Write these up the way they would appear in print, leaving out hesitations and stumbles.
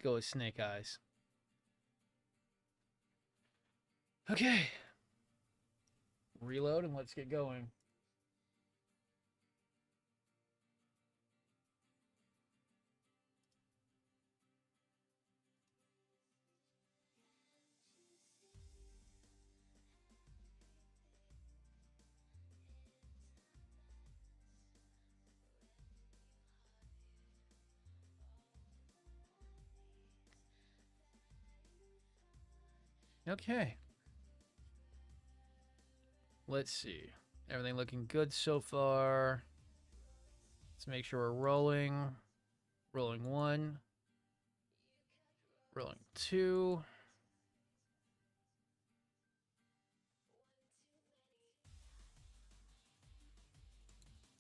go with Snake Eyes. Okay. Reload and let's get going. Okay. Let's see. Everything looking good so far. Let's make sure we're rolling. Rolling 1. Rolling 2.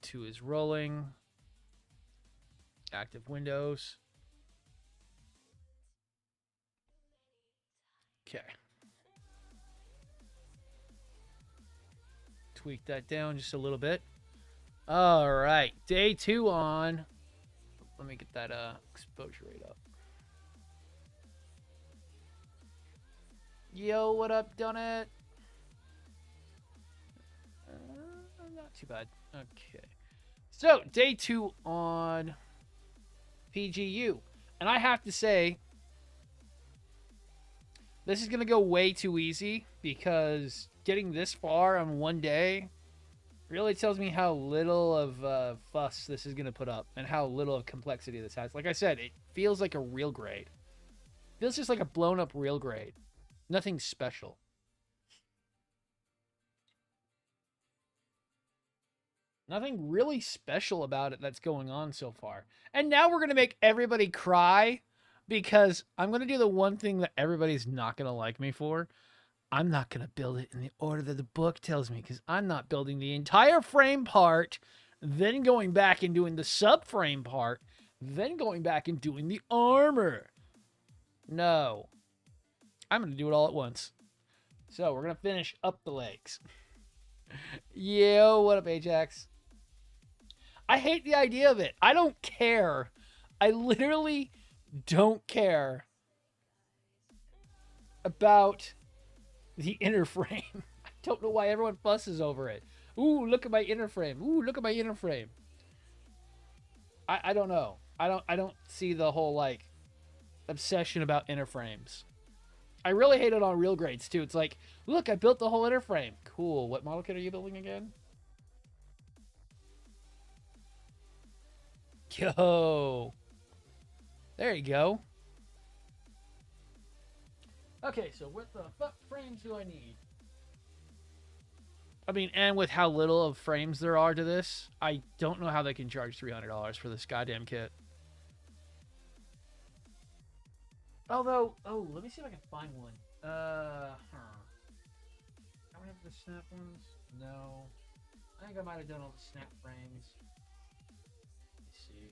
Two is rolling. Active windows. Okay. Tweak that down just a little bit. All right. Day 2 on. Let me get that exposure rate up. Yo, what up, Donut? Not too bad. Okay. So, day 2 on PGU. And I have to say, this is going to go way too easy because getting this far on one day really tells me how little of fuss this is going to put up and how little of complexity this has. Like I said, it feels like a real grade. It feels just like a blown up real grade. Nothing special. Nothing really special about it that's going on so far. And now we're going to make everybody cry because I'm going to do the one thing that everybody's not going to like me for. I'm not going to build it in the order that the book tells me because I'm not building the entire frame part, then going back and doing the subframe part, then going back and doing the armor. No. I'm going to do it all at once. So we're going to finish up the legs. Yo, what up, Ajax? I hate the idea of it. I don't care. I literally don't care about the inner frame. I don't know why everyone fusses over it. Ooh, look at my inner frame. Ooh, look at my inner frame. I don't know. I don't see the whole like obsession about inner frames. I really hate it on real grades too. It's like, look, I built the whole inner frame. Cool. What model kit are you building again? Yo. There you go. Okay, so what the fuck frames do I need? I mean, and with how little of frames there are to this, I don't know how they can charge $300 for this goddamn kit. Although, oh, let me see if I can find one. Don't we have the snap ones? No. I think I might have done all the snap frames. Let's see.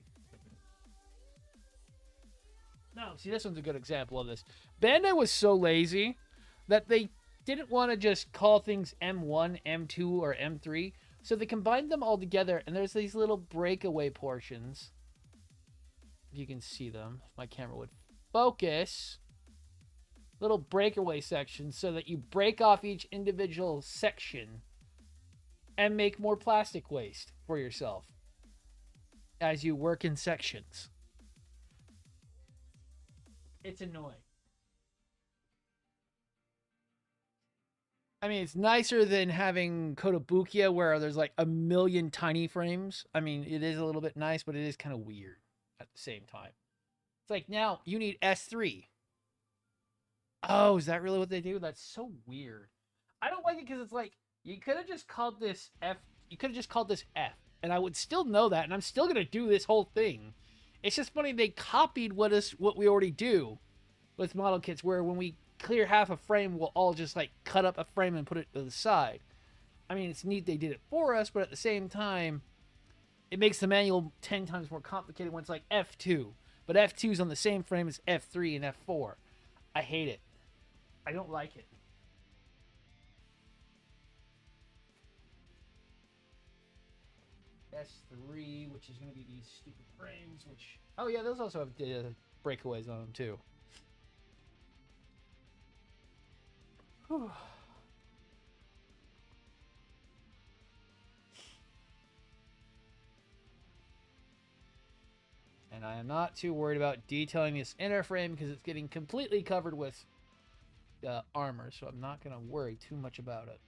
No, see, this one's a good example of this. Bandai was so lazy that they didn't want to just call things M1, M2, or M3. So they combined them all together, and there's these little breakaway portions. If you can see them, if my camera would focus. Little breakaway sections so that you break off each individual section and make more plastic waste for yourself as you work in sections. It's annoying. I mean, it's nicer than having Kotobukiya where there's like a million tiny frames. I mean, it is a little bit nice, but it is kind of weird at the same time. It's like, now you need S3. Oh, is that really what they do? That's so weird. I don't like it because it's like, you could have just called this F. You could have just called this F. And I would still know that, and I'm still going to do this whole thing. It's just funny they copied what we already do with model kits, where when we clear half a frame, we'll all just like cut up a frame and put it to the side. I mean, it's neat they did it for us, but at the same time, it makes the manual 10 times more complicated when it's like F2. But F2's on the same frame as F3 and F4. I hate it. I don't like it. S3, which is going to be these stupid frames, which... Oh, yeah, those also have breakaways on them too. Whew. And I am not too worried about detailing this inner frame because it's getting completely covered with armor, so I'm not going to worry too much about it.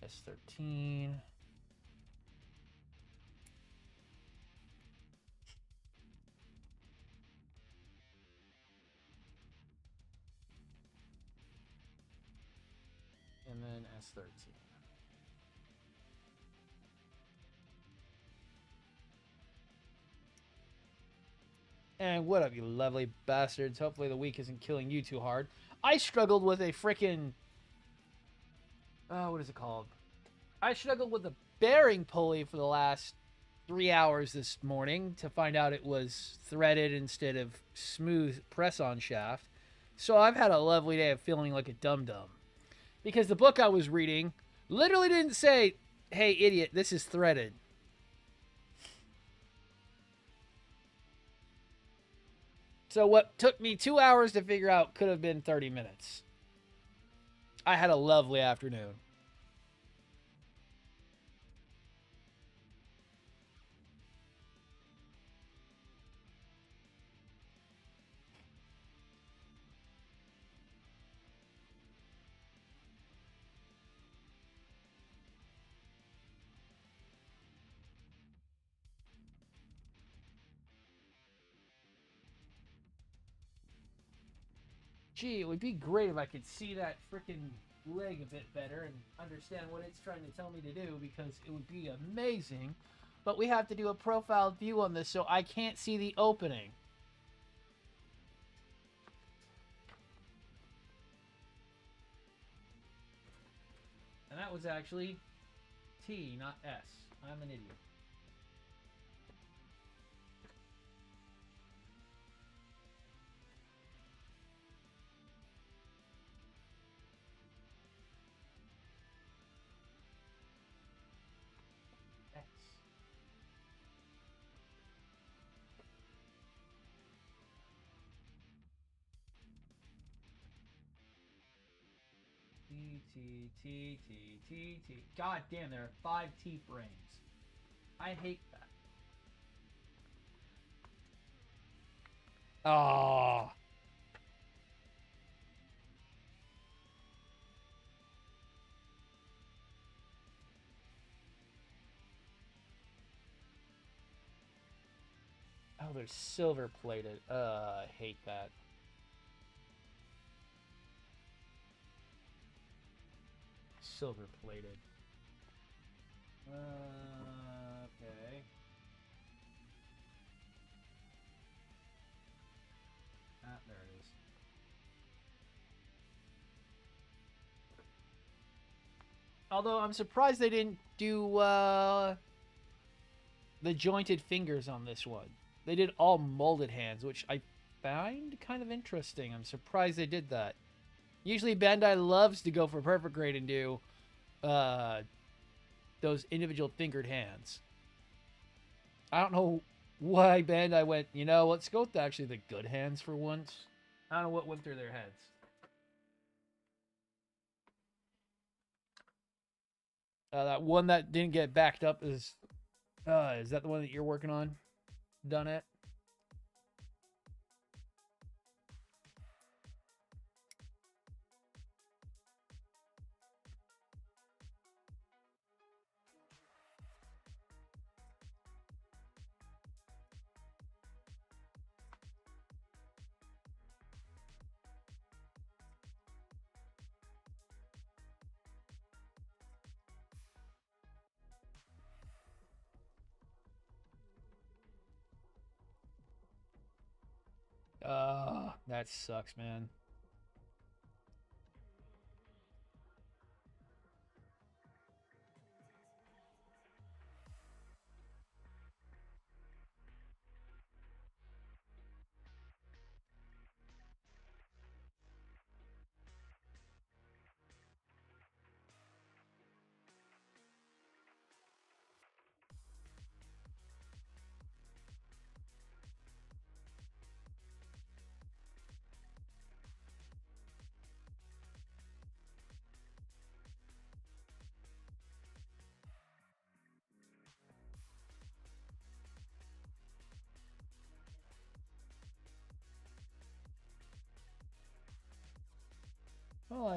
S13. And then S13. And what up, you lovely bastards? Hopefully the week isn't killing you too hard. I struggled with a freaking... what is it called? I struggled with a bearing pulley for the last 3 hours this morning to find out it was threaded instead of smooth press-on shaft. So I've had a lovely day of feeling like a dum-dum. Because the book I was reading literally didn't say, hey, idiot, this is threaded. So what took me 2 hours to figure out could have been 30 minutes. I had a lovely afternoon. Gee, it would be great if I could see that freaking leg a bit better and understand what it's trying to tell me to do, because it would be amazing. But we have to do a profile view on this, so I can't see the opening. And that was actually T, not S. I'm an idiot. X. T, T, T, T, T, T. God damn, there are 5 T frames. I hate that. Oh. Oh, they're silver plated. I hate that. Silver plated. Okay. Ah, there it is. Although I'm surprised they didn't do the jointed fingers on this one. They did all molded hands, which I find kind of interesting. I'm surprised they did that. Usually Bandai loves to go for perfect grade and do those individual fingered hands. I don't know why Bandai went, you know, let's go with actually the good hands for once. I don't know what went through their heads. That one that didn't get backed up is that the one that you're working on? Done it? That sucks, man.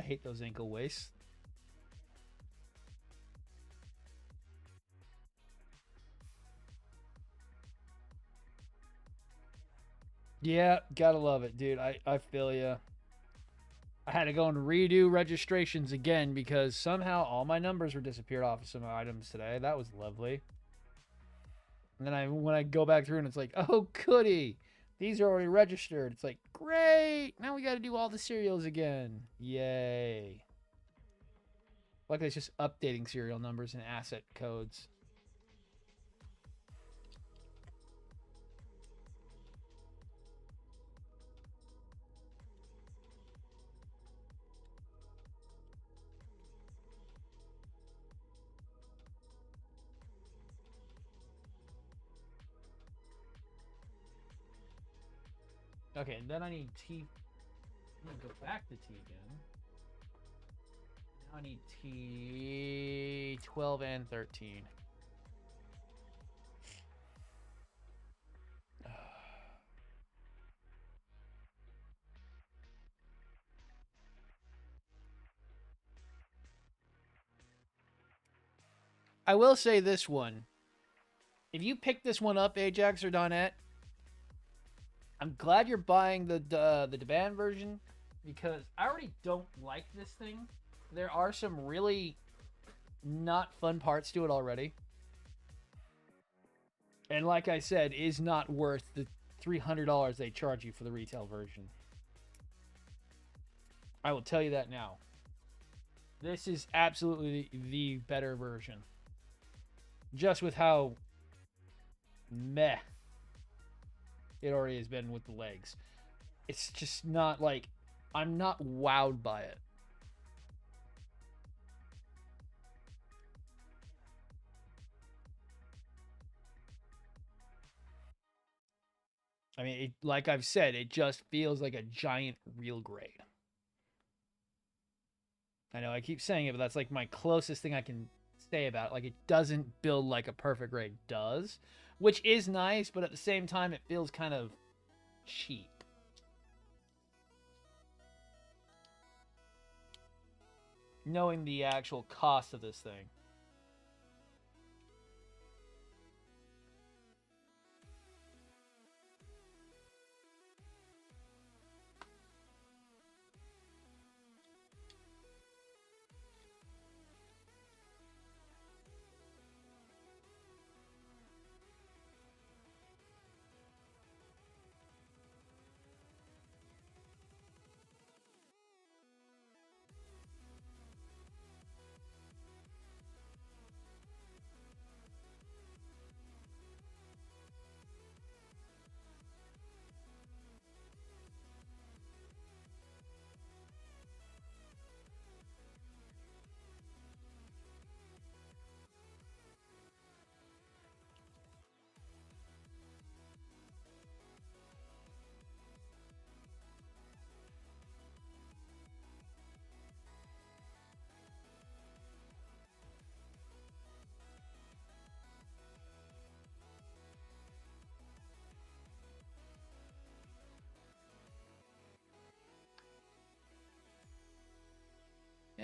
hate those ankle wastes. Yeah, gotta love it, dude. I feel ya. I had to go and redo registrations again because somehow all my numbers were disappeared off of some items today. That was lovely. And then when I go back through and it's like, oh goody, these are already registered. It's like, great, now we got to do all the serials again. Yay. Like it's just updating serial numbers and asset codes. Okay, and then I need T. I'm going to go back to T again. Now I need T 12 and 13. I will say this one. If you pick this one up, Ajax or Donette, I'm glad you're buying the Deban version because I already don't like this thing. There are some really not fun parts to it already. And like I said, is not worth the $300 they charge you for the retail version. I will tell you that now. This is absolutely the better version. Just with how meh it already has been with the legs. It's just not like, I'm not wowed by it. I mean, like I've said, it just feels like a giant real grade. I know I keep saying it, but that's like my closest thing I can say about it. Like, it doesn't build like a perfect grade does, which is nice, but at the same time, it feels kind of cheap. Knowing the actual cost of this thing.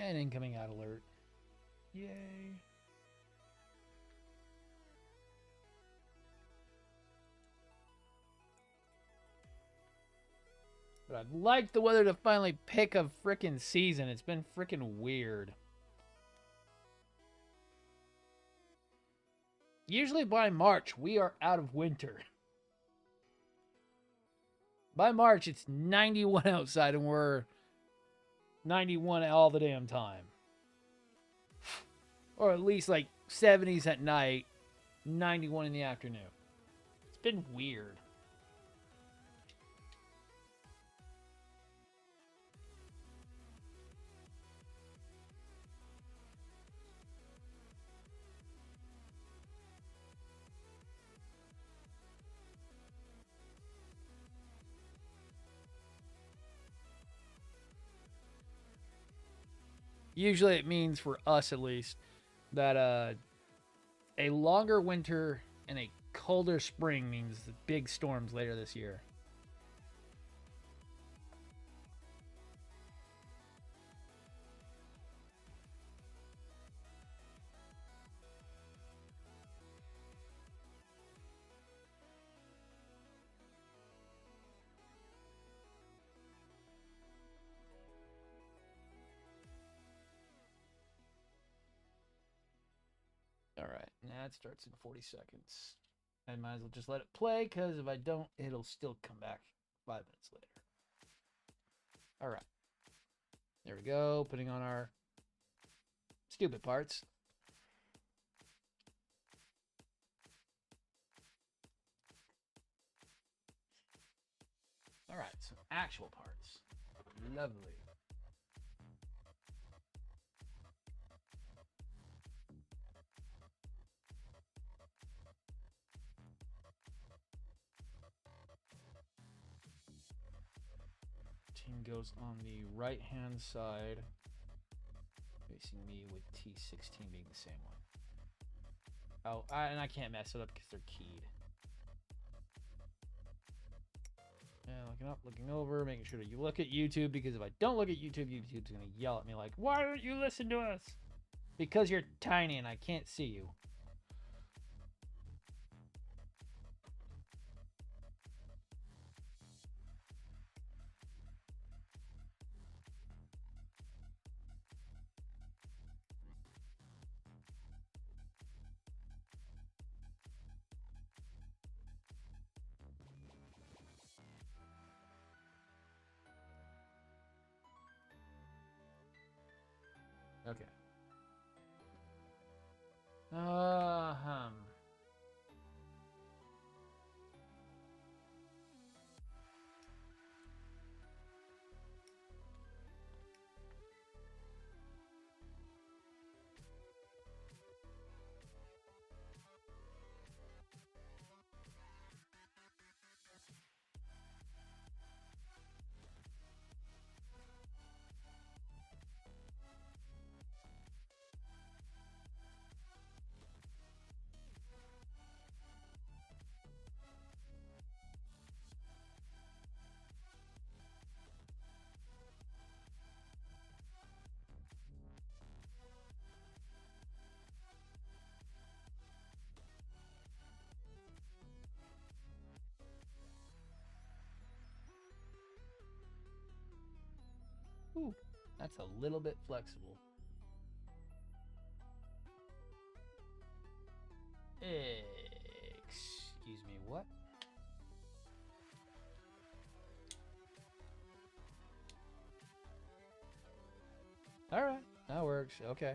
And incoming ad alert. Yay. But I'd like the weather to finally pick a frickin' season. It's been frickin' weird. Usually by March, we are out of winter. By March, it's 91 outside and we're 91 all the damn time. Or at least like 70s at night, 91 in the afternoon. It's been weird. Usually it means, for us at least, that a longer winter and a colder spring means the big storms later this year. and that starts in 40 seconds. I might as well just let it play, because if I don't, it'll still come back 5 minutes later. All right. There we go. Putting on our stupid parts. All right, so actual parts. Lovely. Team goes on the right-hand side, facing me with T16 being the same one. Oh, and I can't mess it up because they're keyed. Yeah, looking up, looking over, making sure that you look at YouTube, because if I don't look at YouTube, YouTube's going to yell at me like, why don't you listen to us? Because you're tiny and I can't see you. Okay. Ooh, that's a little bit flexible. Excuse me, what? All right, that works. Okay.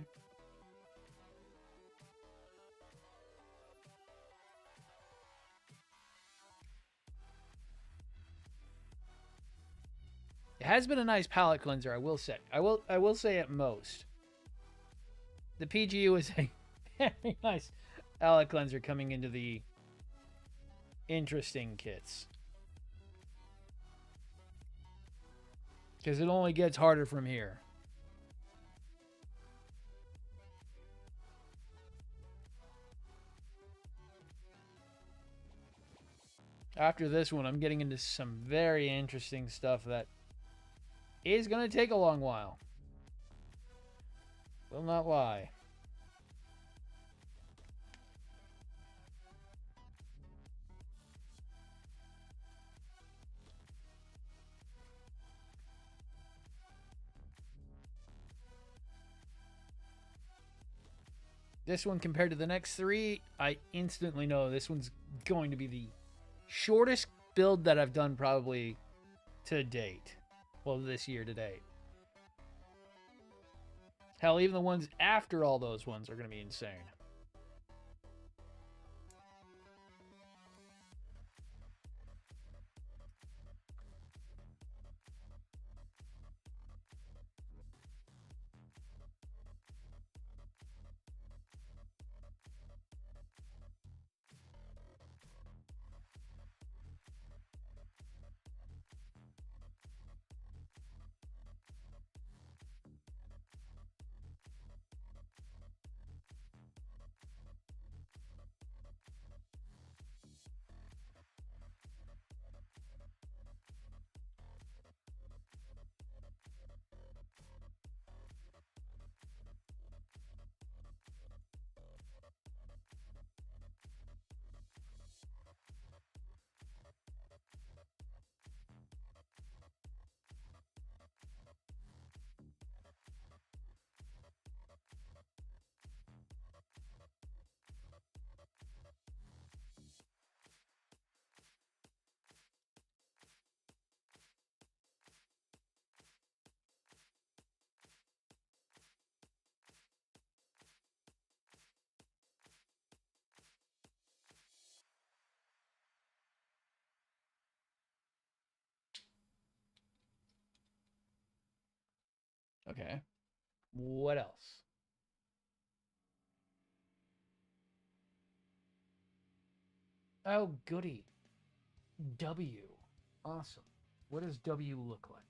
It has been a nice palate cleanser, I will say. I will say at most. The PGU is a very nice palate cleanser coming into the interesting kits. Because it only gets harder from here. After this one, I'm getting into some very interesting stuff that is going to take a long while. Will not lie. This one compared to the next three, I instantly know this one's going to be the shortest build that I've done probably to date. Well, this year to date. Hell, even the ones after all those ones are going to be insane. Okay. What else? Oh, goody. W. Awesome. What does W look like?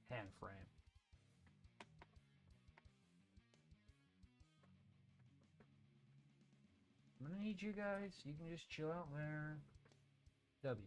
Hand frame. I'm gonna need you guys. You can just chill out there. W.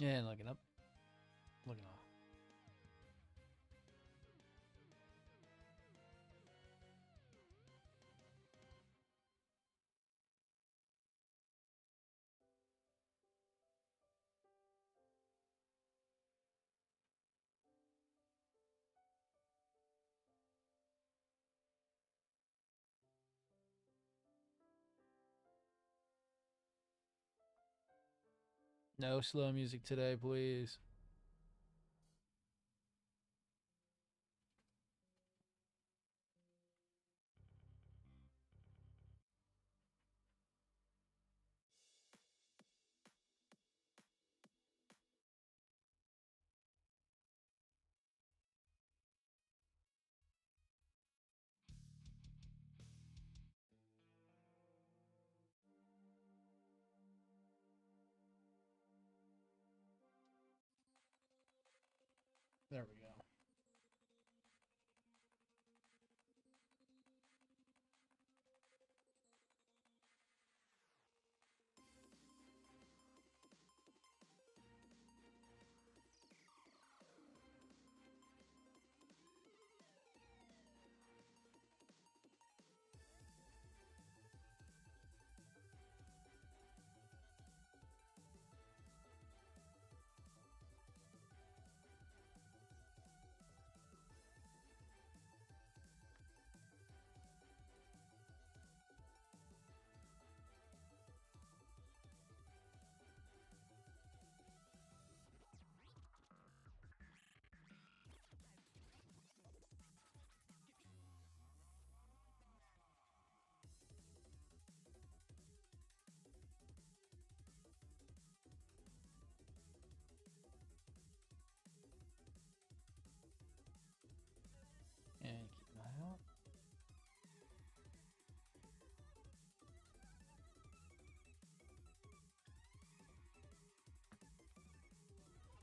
Yeah, looking up. Looking off. No slow music today, please.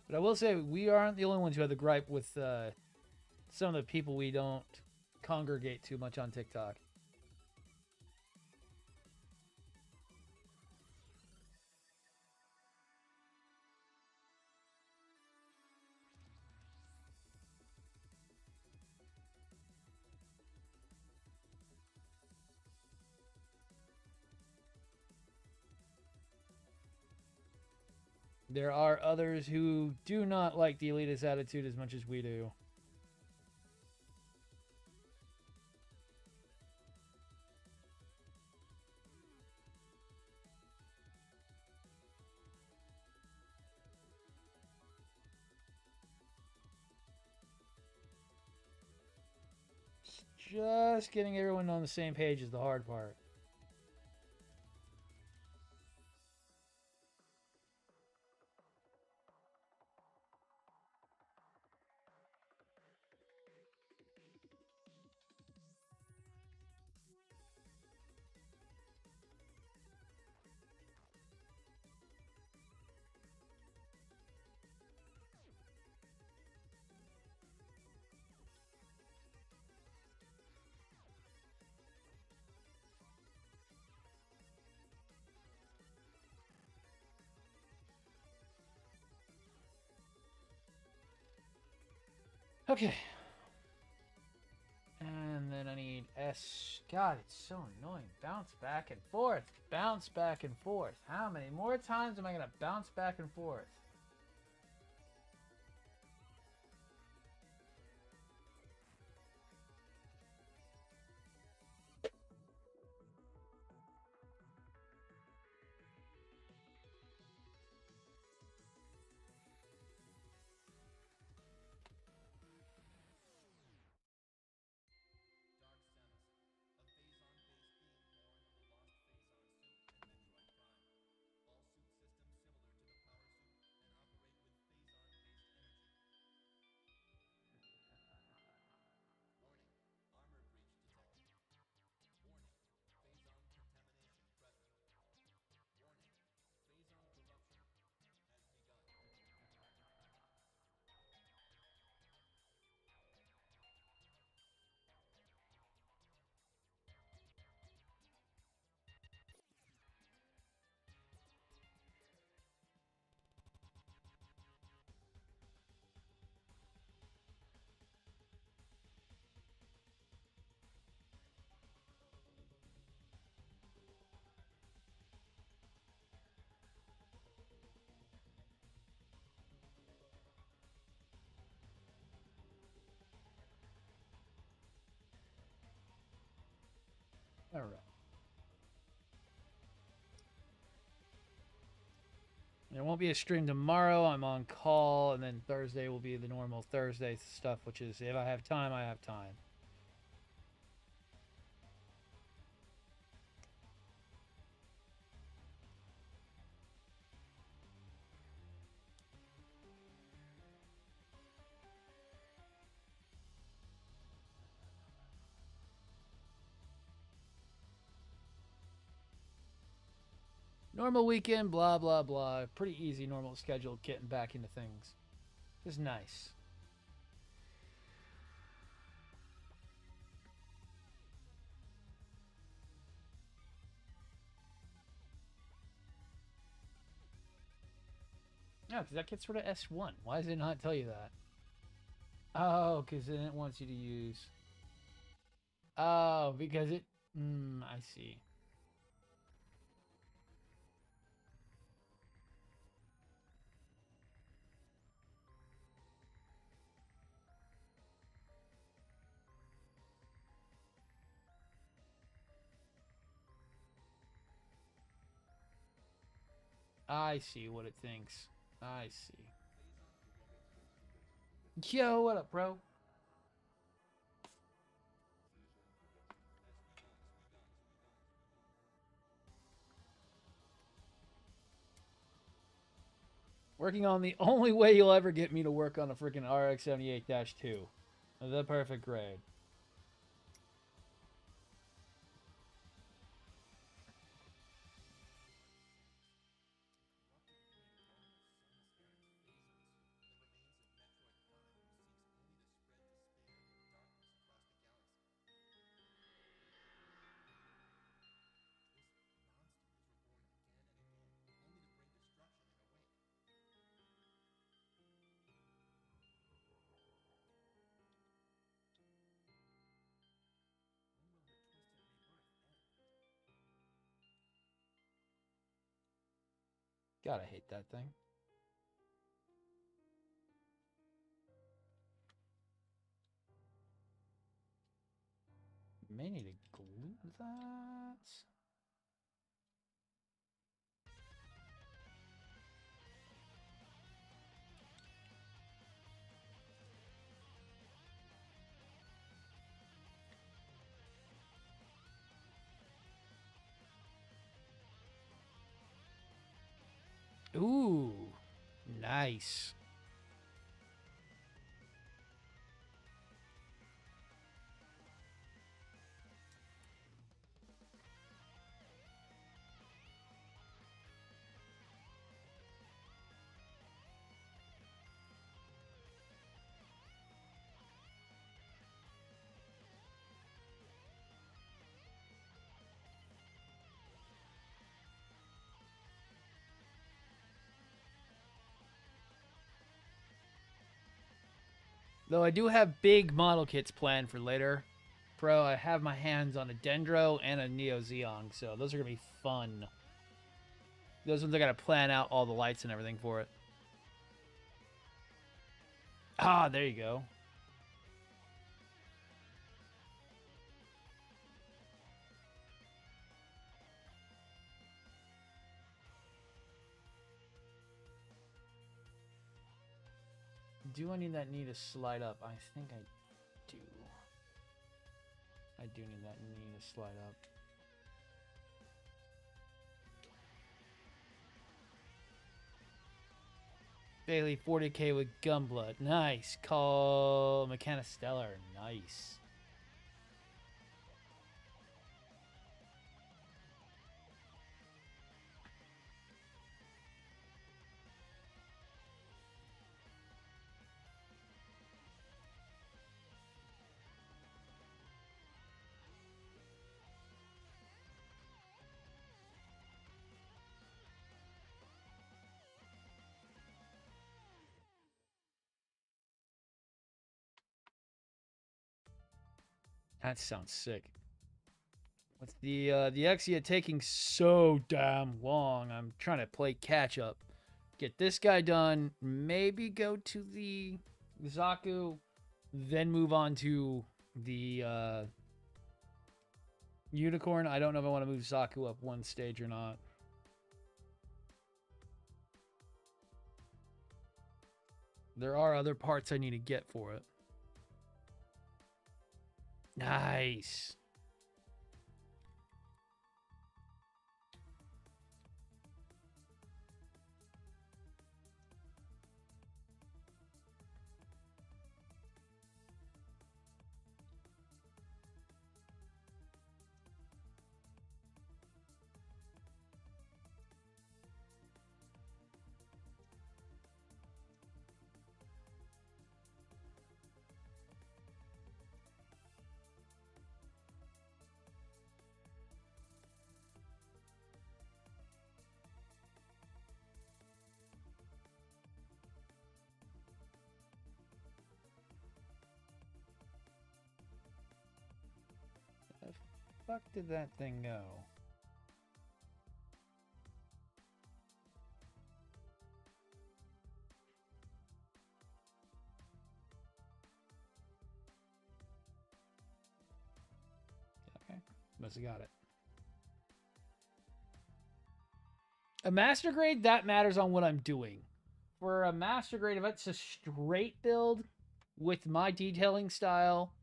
But I will say we aren't the only ones who have the gripe with some of the people we don't congregate too much on TikTok. There are others who do not like the elitist attitude as much as we do. Just getting everyone on the same page is the hard part. Okay. And then I need S. God, it's so annoying. Bounce back and forth. Bounce back and forth. How many more times am I going to bounce back and forth? All right. There won't be a stream tomorrow. I'm on call, and then Thursday will be the normal Thursday stuff, which is if I have time, I have time. Normal weekend, blah, blah, blah. Pretty easy, normal schedule, getting back into things. It's nice. No, because that gets rid of S1. Why does it not tell you that? Oh, because then it wants you to use... Oh, because it... I see. I see what it thinks. I see. Yo, what up, bro? Working on the only way you'll ever get me to work on a freaking rx78-2. The perfect grade. God, I hate that thing. May need to glue that. Ooh, nice. Though I do have big model kits planned for later. Pro, I have my hands on a Dendro and a Neo Zeon, so those are going to be fun. Those ones I got to plan out all the lights and everything for it. Ah, there you go. Do I need that knee to slide up? I think I do. I do need that knee to slide up. Bailey 40k with Gumblood. Nice. Call Mechana Stellar. Nice. That sounds sick. What's the Exia taking so damn long? I'm trying to play catch up. Get this guy done. Maybe go to the Zaku, then move on to the Unicorn. I don't know if I want to move Zaku up one stage or not. There are other parts I need to get for it. Nice. Where the fuck did that thing go? Okay, must have got it. A master grade, that matters on what I'm doing. For a master grade, if it's a straight build with my detailing style,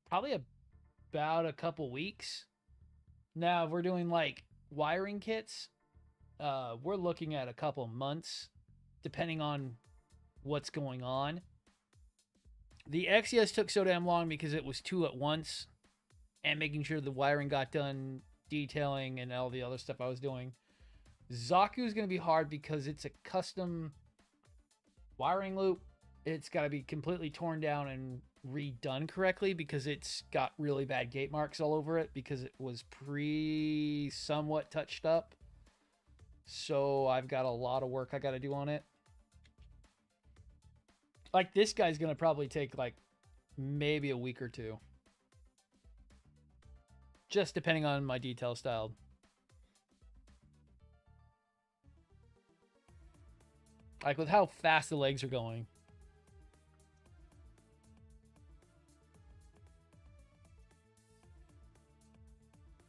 probably about a couple weeks. Now, if we're doing like wiring kits, we're looking at a couple months, depending on what's going on. The XES took so damn long because it was 2 at once, and making sure the wiring got done, detailing, and all the other stuff I was doing. Zaku is going to be hard because it's a custom wiring loop. It's got to be completely torn down and redone correctly because it's got really bad gate marks all over it because it was somewhat touched up. So I've got a lot of work I got to do on it. Like this guy's going to probably take like maybe a week or two. Just depending on my detail style. Like with how fast the legs are going.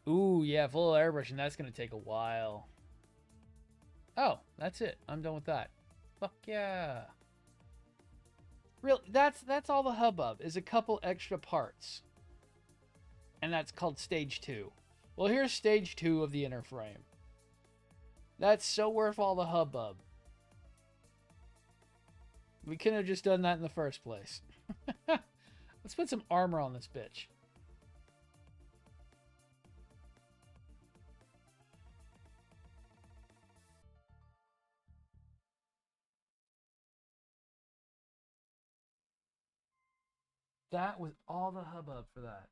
Ooh, yeah, full airbrushing. That's going to take a while. Oh, that's it. I'm done with that. Fuck yeah. Real, that's all the hubbub, is a couple extra parts. And that's called stage 2. Well, here's stage 2 of the inner frame. That's so worth all the hubbub. We couldn't have just done that in the first place. Let's put some armor on this bitch. That was all the hubbub for that.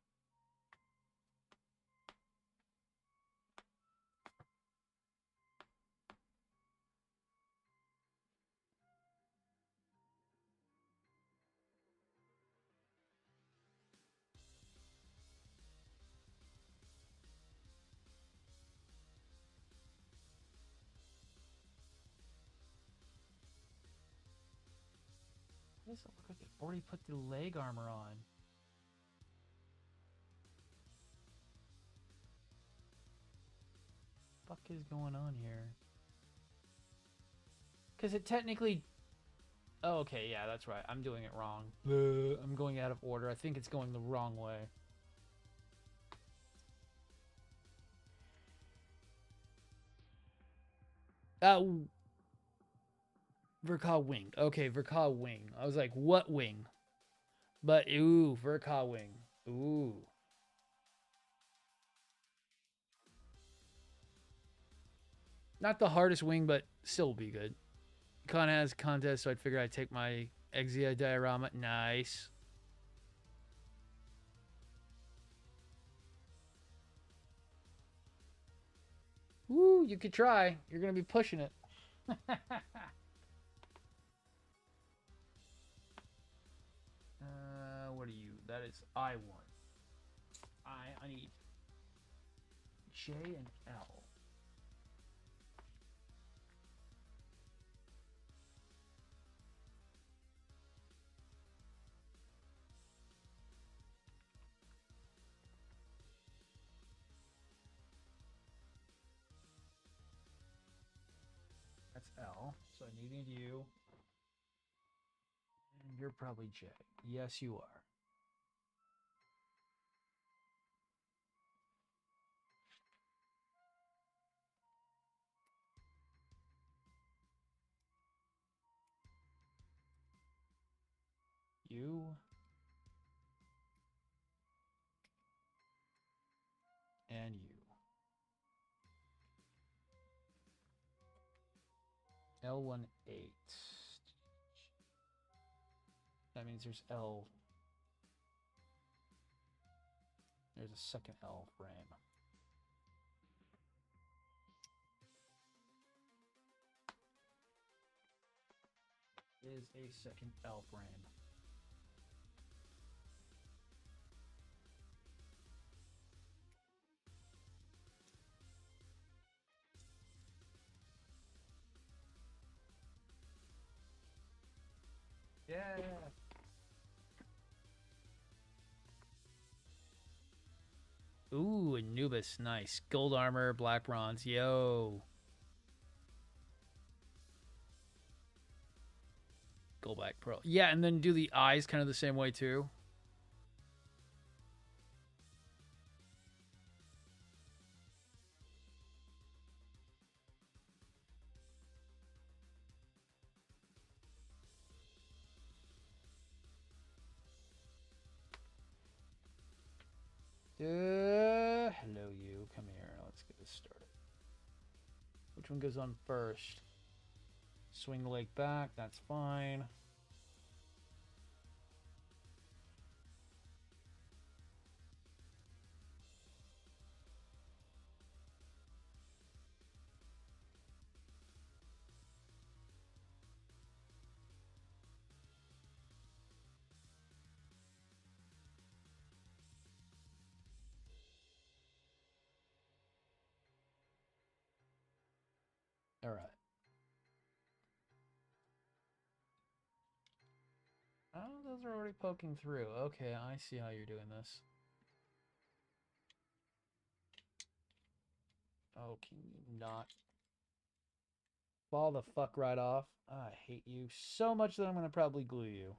This look like it already put the leg armor on. Fuck is going on here? Because it technically... Oh, okay, yeah, that's right. I'm doing it wrong. I'm going out of order. I think it's going the wrong way. Verka wing. Okay, Verka wing. I was like, what wing? But, ooh, Verka wing. Ooh. Not the hardest wing, but still will be good. Con has contest, so I'd figure I'd take my Exia diorama. Nice. Woo, you could try. You're going to be pushing it. What are you? That is I1. I need J and L. That's L. So I needed you. And you're probably J. Yes, you are. You. And you. L18. That means there's L. There's a second L frame. Is a second L frame. Yeah. Ooh, Anubis. Nice. Gold armor, black bronze. Yo. Gold back pearl. Yeah, and then do the eyes kind of the same way too. Hello, you. Come here. Let's get this started. Which one goes on first? Swing the leg back. That's fine. All right. Oh, those are already poking through. Okay, I see how you're doing this. Oh, can you not fall the fuck right off? I hate you so much that I'm going to probably glue you.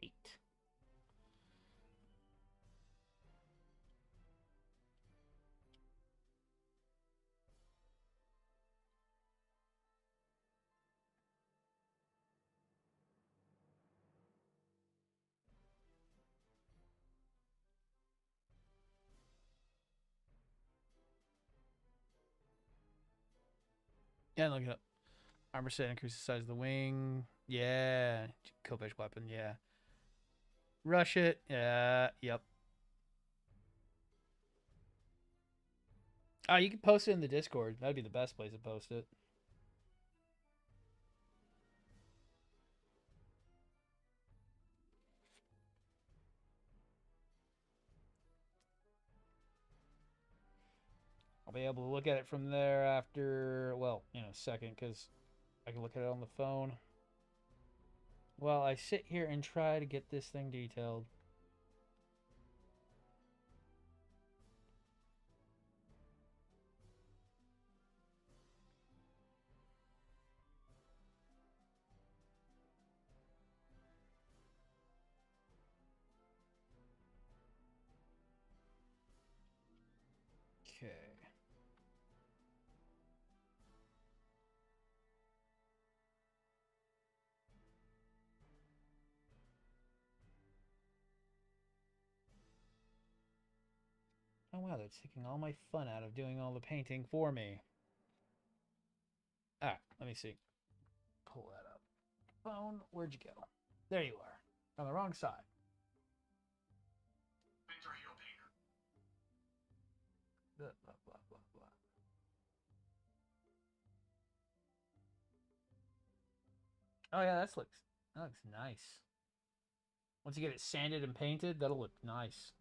Eight. Yeah, look it up. Armor set increases the size of the wing. Yeah. Kopesh weapon. Yeah. Rush it. Yeah. Yep. Oh, you can post it in the Discord. That'd be the best place to post it. I'll be able to look at it from there after, well, a second, because I can look at it on the phone. While I sit here and try to get this thing detailed. Okay. Oh wow, they're taking all my fun out of doing all the painting for me. Alright, let me see. Pull that up. Phone, where'd you go? There you are. On the wrong side. Blah, blah, blah, blah, blah. Oh yeah, that looks nice. Once you get it sanded and painted, that'll look nice.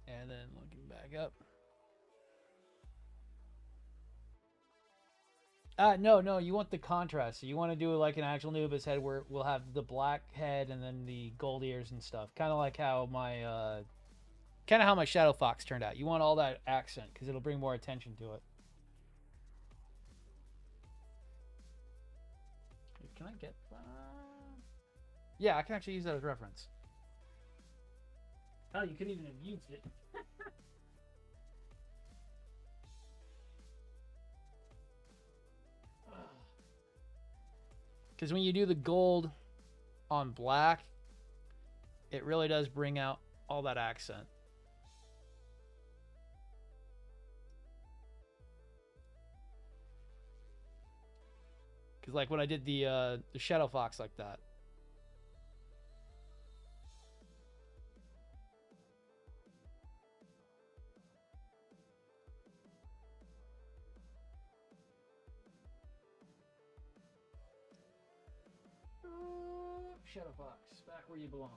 And then looking back up. No, you want the contrast. So you want to do like an actual Nubis head where we'll have the black head and then the gold ears and stuff. Kind of like how my Shadow Fox turned out. You want all that accent because it'll bring more attention to it. Can I get that? Yeah, I can actually use that as reference. Oh, you couldn't even have used it. Because when you do the gold on black, it really does bring out all that accent. Because like when I did the Shadow Fox like that. Shadow Fox, back where you belong.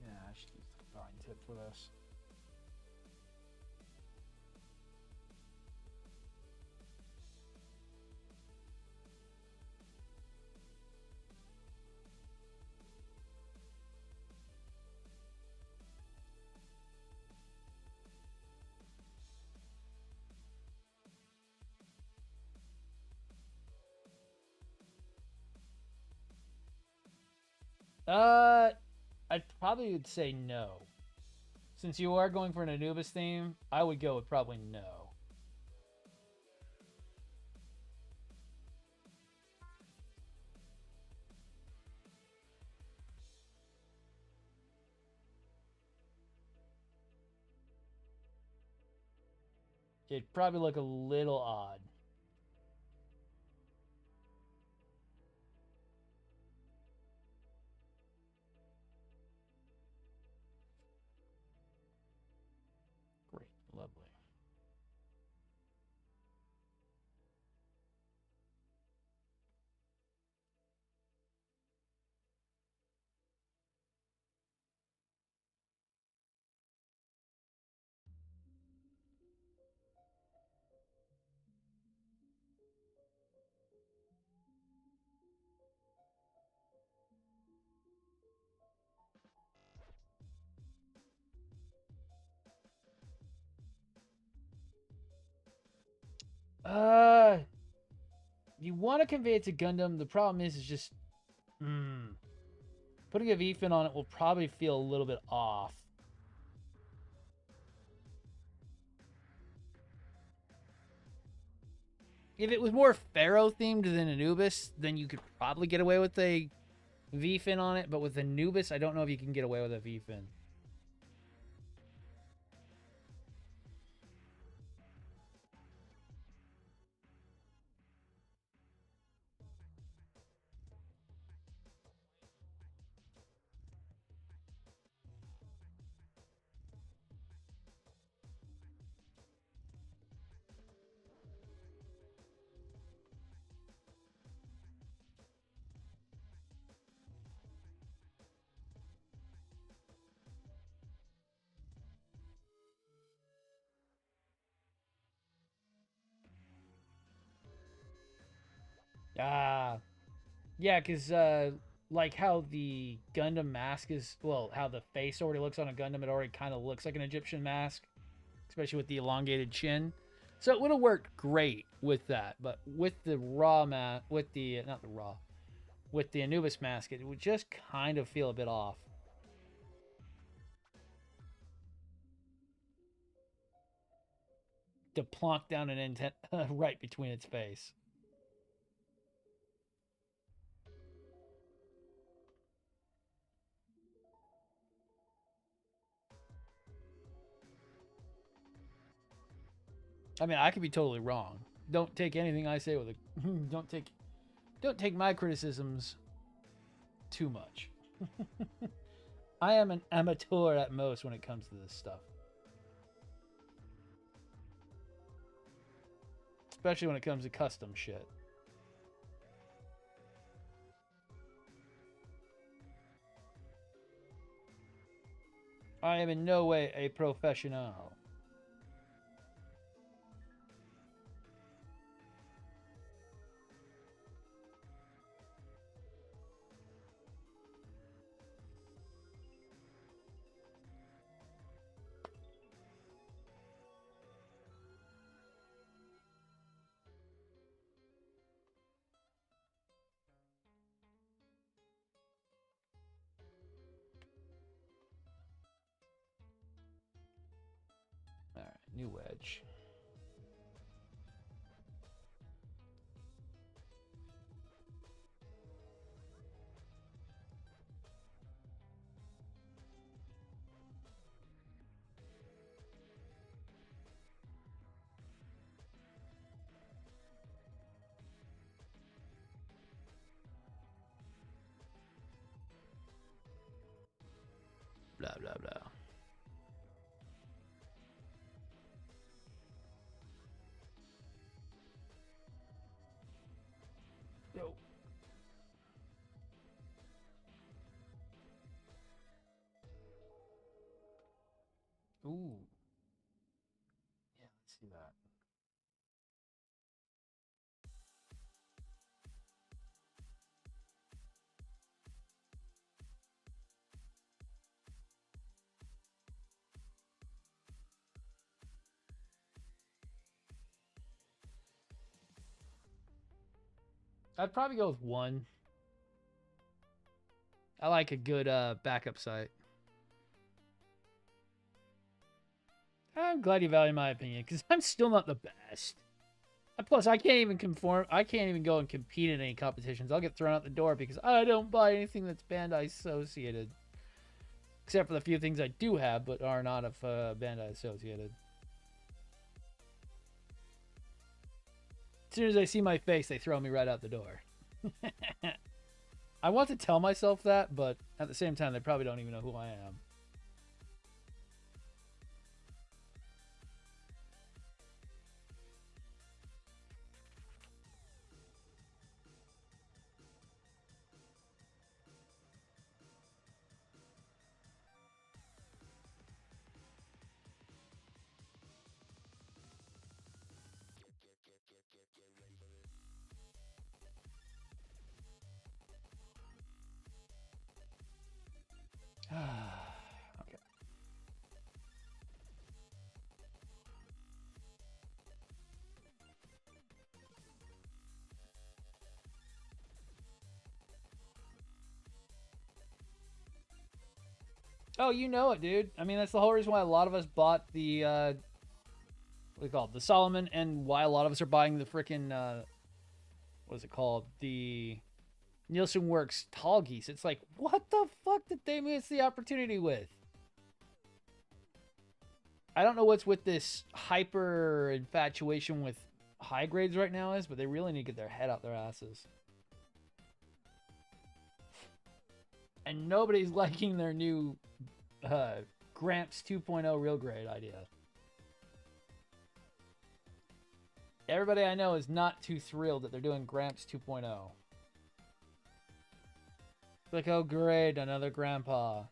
Yeah, I should use the fine tip for this. I probably would say no. Since you are going for an Anubis theme, I would go with probably no. It'd probably look a little odd. Great, lovely. You want to convey it to Gundam. The problem is just putting a V-fin on it will probably feel a little bit off. If it was more Pharaoh themed than Anubis, then you could probably get away with a V-fin on it. But with Anubis, I don't know if you can get away with a V-fin. Yeah, because like how the Gundam mask is, well, how the face already looks on a Gundam, it already kind of looks like an Egyptian mask, especially with the elongated chin. So it would have worked great with that, but with the raw mask, with the not the raw, with the Anubis mask, it would just kind of feel a bit off. To plonk down an intent right between its face. I mean, I could be totally wrong. Don't take anything I say with a don't take my criticisms too much. I am an amateur at most when it comes to this stuff. Especially when it comes to custom shit. I am in no way a professional. Alright, new wedge. Blah, blah, blah. Yo. Ooh. Yeah, let's see that. I'd probably go with 1. I like a good backup site. I'm glad you value my opinion, because I'm still not the best. And plus, I can't even conform. I can't even go and compete in any competitions. I'll get thrown out the door because I don't buy anything that's Bandai associated. Except for the few things I do have, but are not of Bandai associated. As soon as they see my face, they throw me right out the door. I want to tell myself that, but at the same time, they probably don't even know who I am. Okay. Oh, you know it, dude. I mean, that's the whole reason why a lot of us bought the, what do you call it? The Solomon, and why a lot of us are buying the freaking, what is it called? The Nielsen Works Tall Geese. It's like, what the fuck did they miss the opportunity with? I don't know what's with this hyper infatuation with high grades right now is, but they really need to get their head out their asses. And nobody's liking their new Gramps 2.0 real grade idea. Everybody I know is not too thrilled that they're doing Gramps 2.0. Like, oh great, another grandpa.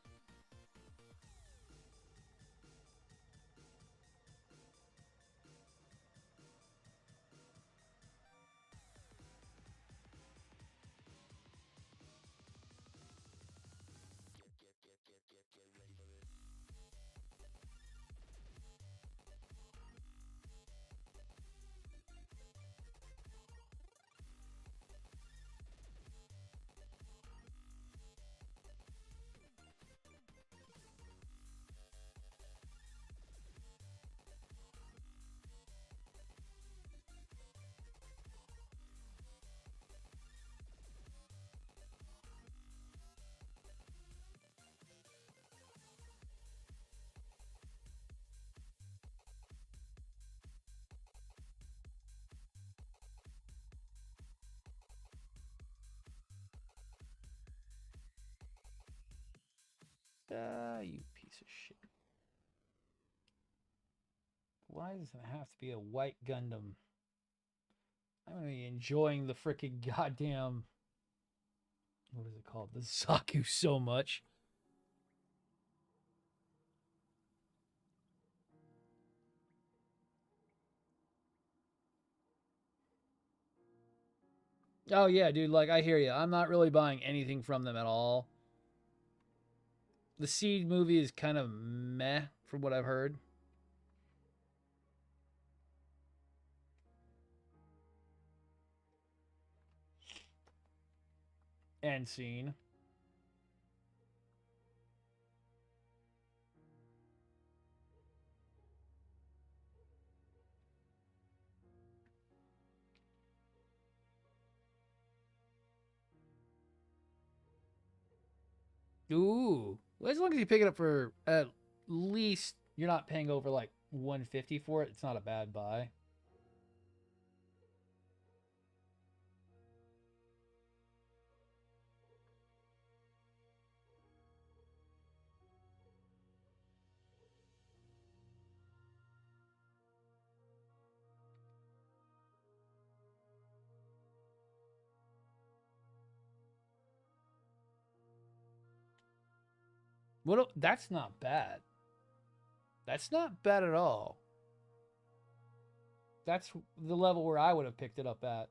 You piece of shit. Why does it have to be a white Gundam? I'm gonna be enjoying the freaking goddamn, what is it called? The Zaku so much. Oh yeah, dude, like I hear you. I'm not really buying anything from them at all. The Seed movie is kind of meh from what I've heard. And seen. Ooh. Well, as long as you pick it up for at least you're not paying over like 150 for it, it's not a bad buy. What? That's not bad. That's not bad at all. That's the level where I would have picked it up at.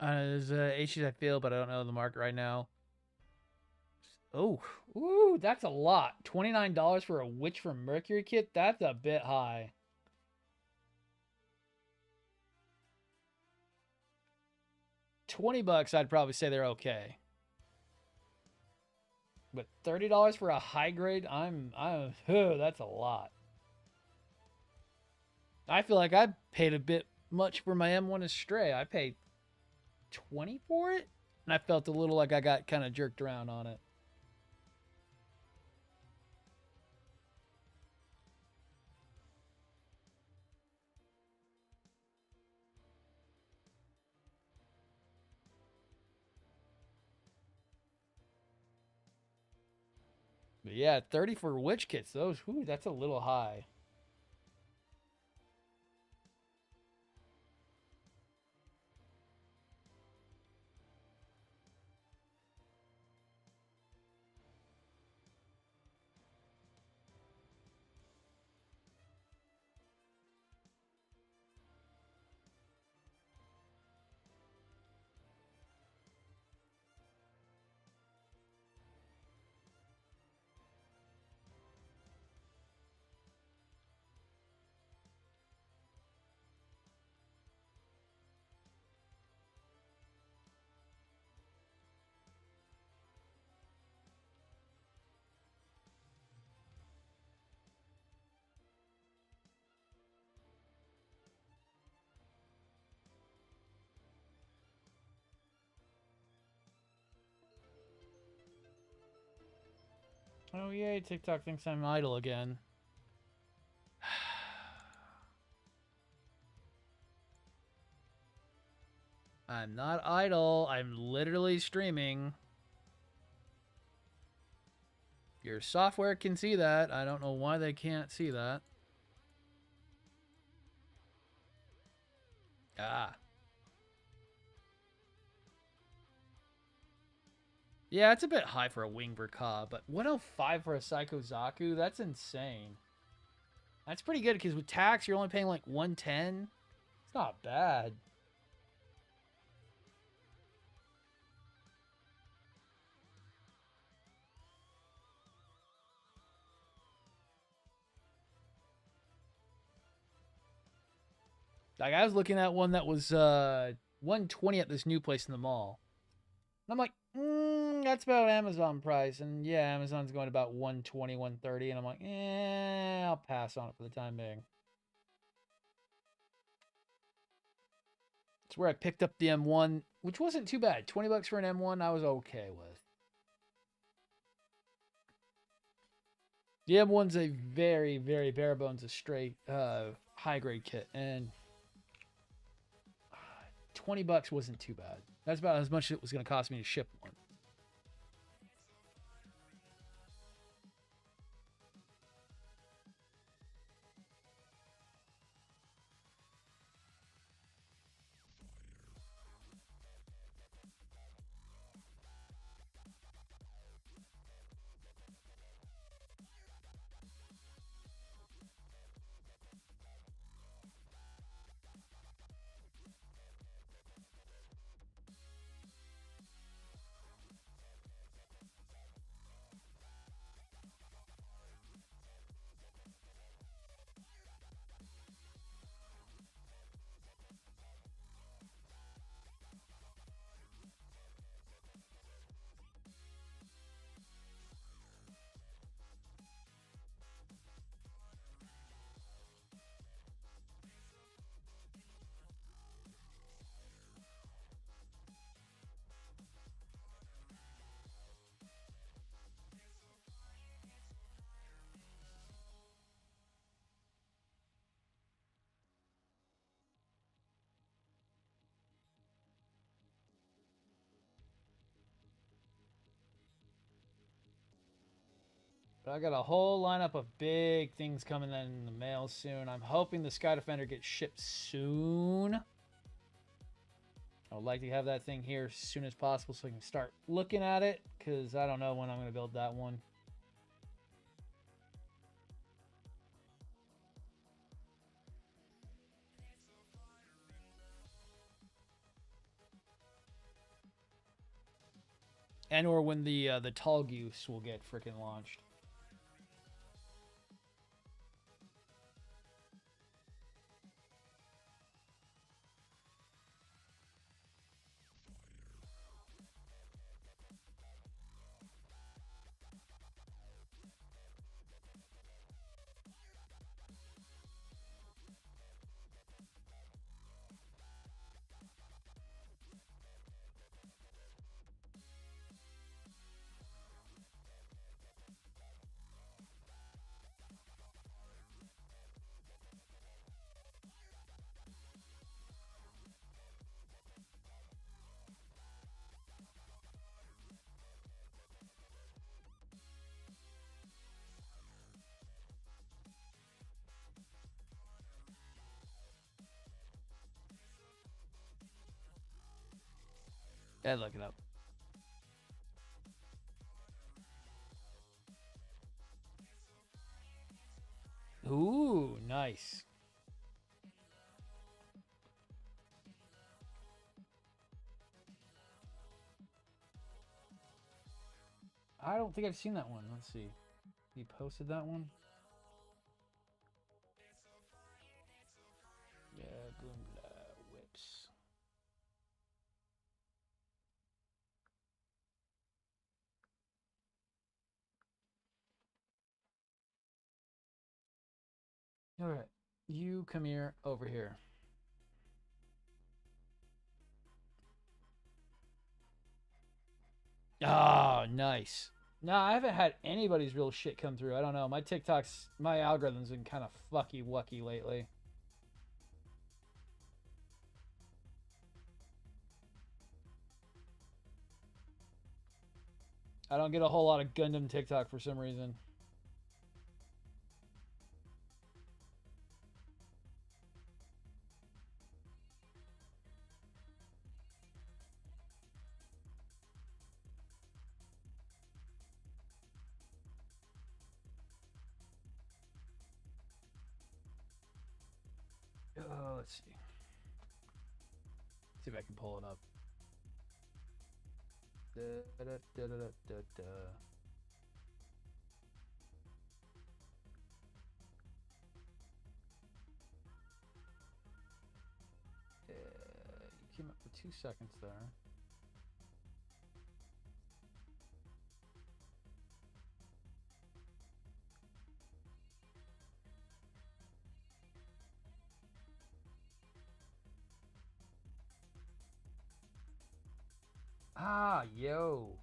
As H I feel, but I don't know the market right now. Oh, ooh, that's a lot. $29 for a Witch from Mercury kit? That's a bit high. $20, I'd probably say they're okay. But $30 for a high grade, that's a lot. I feel like I paid a bit much for my M1 Astray. I paid 20 for it, and I felt a little like I got kind of jerked around on it. But yeah, 30 for witch kits. Those, whoo, that's a little high. Oh yay, TikTok thinks I'm idle again. I'm not idle. I'm literally streaming. Your software can see that. I don't know why they can't see that. Ah. Yeah, it's a bit high for a Wing Verka, but 105 for a Psycho Zaku? That's insane. That's pretty good because with tax, you're only paying like 110. It's not bad. Like I was looking at one that was 120 at this new place in the mall. And I'm like, that's about Amazon price. And yeah, Amazon's going about 120, 130. And I'm like, I'll pass on it for the time being. It's where I picked up the M1, which wasn't too bad. 20 bucks for an M1, I was okay with. The M1's a very, very bare bones, a straight high grade kit, and 20 bucks wasn't too bad. That's about as much as it was going to cost me to ship one. But I got a whole lineup of big things coming in the mail soon. I'm hoping the Sky Defender gets shipped soon. I would like to have that thing here as soon as possible so I can start looking at it, because I don't know when I'm going to build that one. And or when the Tall Goose will get freaking launched. Yeah, look it up. Ooh, nice. I don't think I've seen that one. Let's see. He posted that one? Yeah, Goomba whips. All right. You come here, over here. Oh, nice. No, I haven't had anybody's real shit come through. I don't know. My TikTok's, my algorithm's been kind of fucky-wucky lately. I don't get a whole lot of Gundam TikTok for some reason. Oh, let's see. See if I can pull it up. Da, da, da, da, da, da. You came up for 2 seconds there. Ah, yo.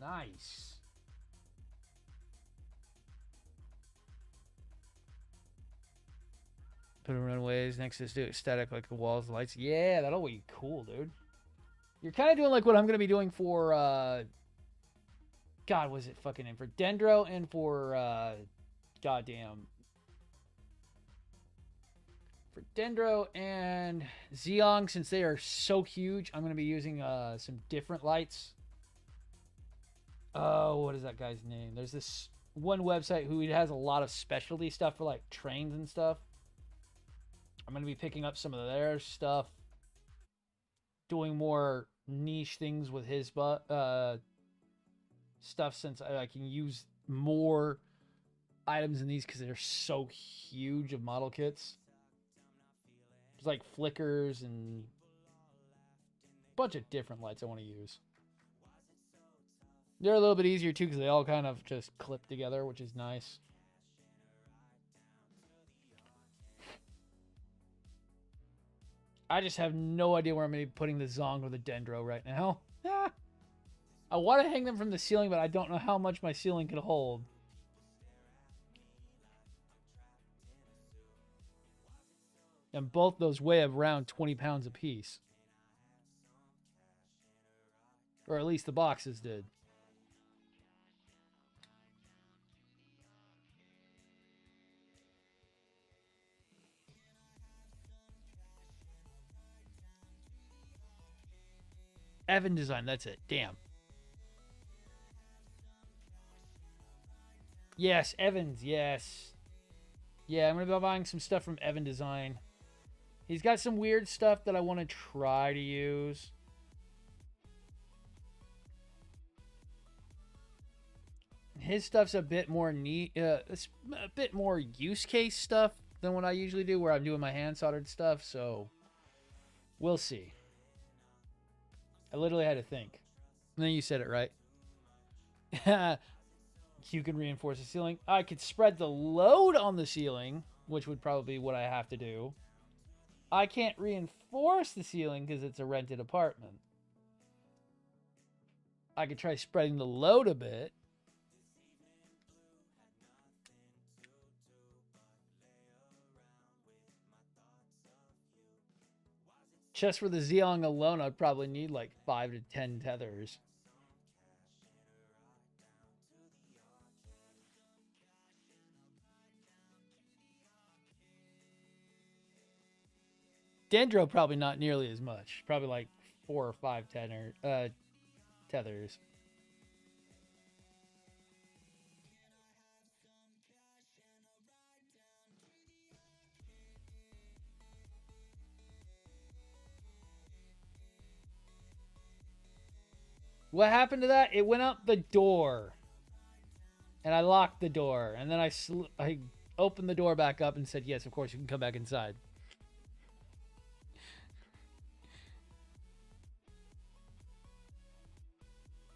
Nice. Put in runways next to this dude, static like the walls, lights. Yeah, that'll be cool, dude. You're kind of doing like what I'm gonna be doing for God, was it fucking in for Dendro and for goddamn for Dendro and Zeong, since they are so huge, I'm gonna be using some different lights. Oh, what is that guy's name? There's this one website who has a lot of specialty stuff for like trains and stuff. I'm going to be picking up some of their stuff, doing more niche things with his stuff, since I can use more items in these because they're so huge of model kits. There's like flickers and a bunch of different lights I want to use. They're a little bit easier too because they all kind of just clip together, which is nice. I just have no idea where I'm going to be putting the Zong or the Dendro right now. I want to hang them from the ceiling, but I don't know how much my ceiling can hold. And both those weigh around 20 pounds apiece. Or at least the boxes did. Evan Design, that's it. Damn. Yes, Evans, yes. Yeah, I'm going to be buying some stuff from Evan Design. He's got some weird stuff that I want to try to use. His stuff's a bit more neat, it's a bit more use case stuff than what I usually do, where I'm doing my hand soldered stuff, so we'll see. I literally had to think. And then you said it right. You can reinforce the ceiling. I could spread the load on the ceiling, which would probably be what I have to do. I can't reinforce the ceiling because it's a rented apartment. I could try spreading the load a bit. Just for the Zeong alone, I'd probably need like 5 to 10 tethers. Dendro probably not nearly as much. Probably like 4 or 5 tethers. What happened to that? It went out the door. And I locked the door. And then I opened the door back up and said, yes, of course, you can come back inside.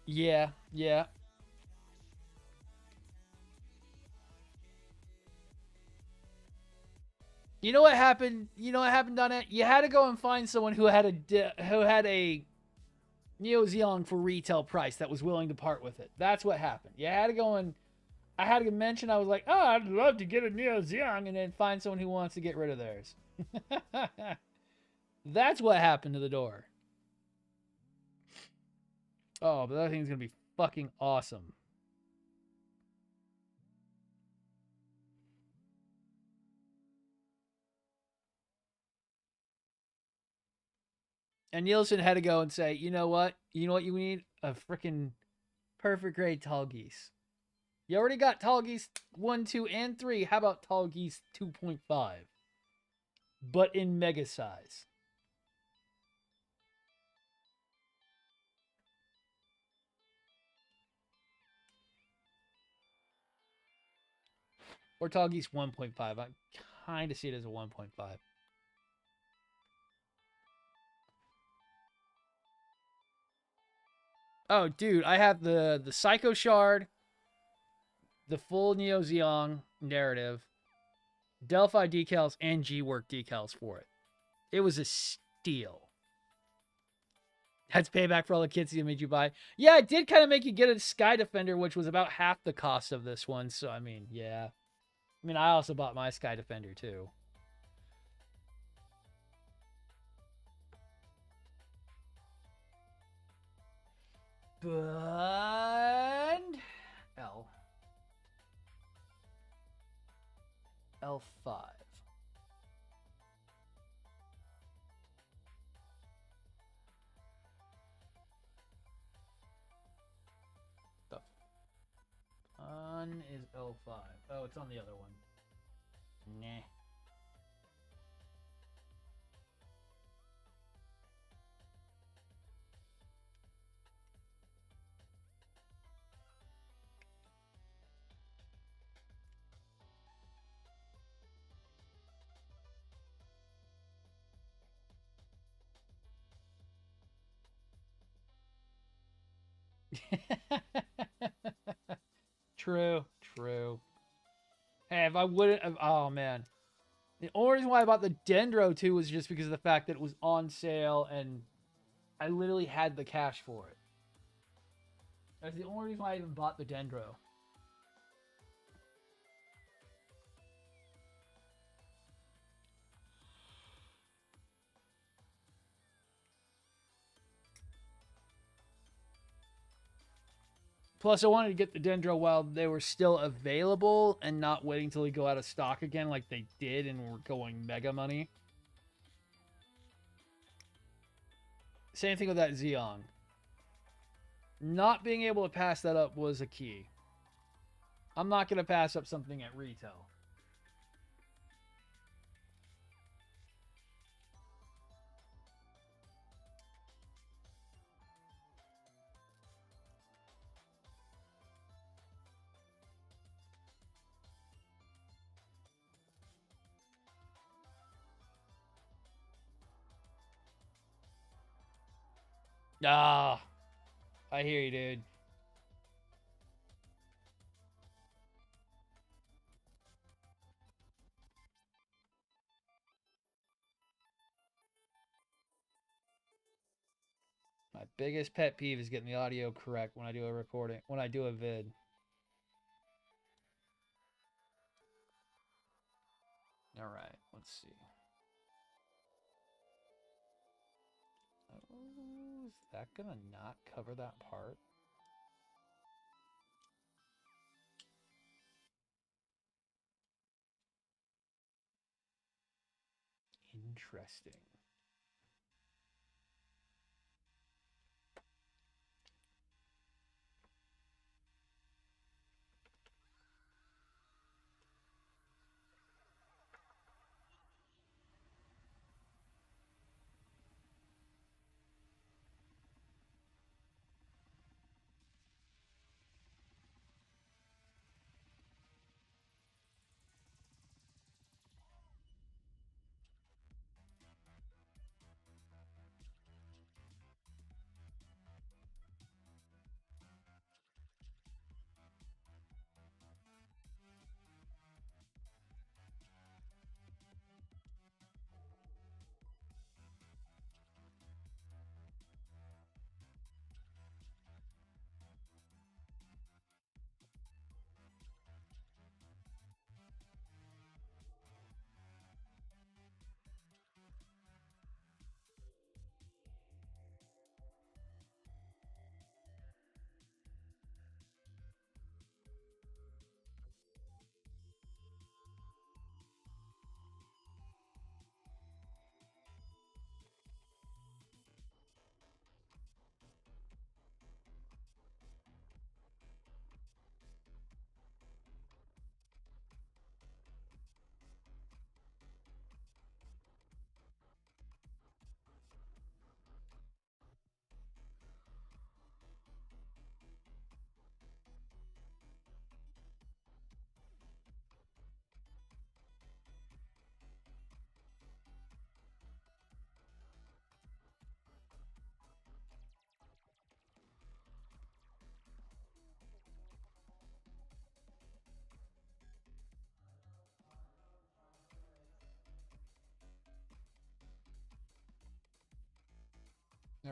Yeah, yeah. You know what happened? You know what happened on it? You had to go and find someone who had a Neo Zeong for retail price that was willing to part with it. That's what happened. You had to go and I had to mention, I was like, oh, I'd love to get a Neo Zeong, and then find someone who wants to get rid of theirs. That's what happened to the door. Oh, but that thing's going to be fucking awesome. And Nielsen had to go and say, you know what? You know what you need? A freaking perfect grade tall geese. You already got tall geese 1, 2, and 3. How about tall geese 2.5? But in mega size. Or tall geese 1.5. I kind of see it as a 1.5. Oh, dude, I have the Psycho Shard, the full Neo Zeong narrative, Delphi decals and G-Work decals for it. It was a steal. That's payback for all the kits you made you buy. Yeah, it did kind of make you get a Sky Defender, which was about half the cost of this one. So, I mean, yeah. I mean, I also bought my Sky Defender, too. Bond L. L5. The fun is L5. Oh, it's on the other one. Nah. True, true. Hey, if I wouldn't have, oh man. The only reason why I bought the Dendro too was just because of the fact that it was on sale and I literally had the cash for it. That's the only reason why I even bought the Dendro. Plus, I wanted to get the Dendro while they were still available and not waiting until they go out of stock again like they did and were going mega money. Same thing with that Zeong. Not being able to pass that up was a key. I'm not going to pass up something at retail. Ah, I hear you, dude. My biggest pet peeve is getting the audio correct when I do a recording, when I do a vid. All right, let's see. Oh, is that gonna not cover that part? Interesting.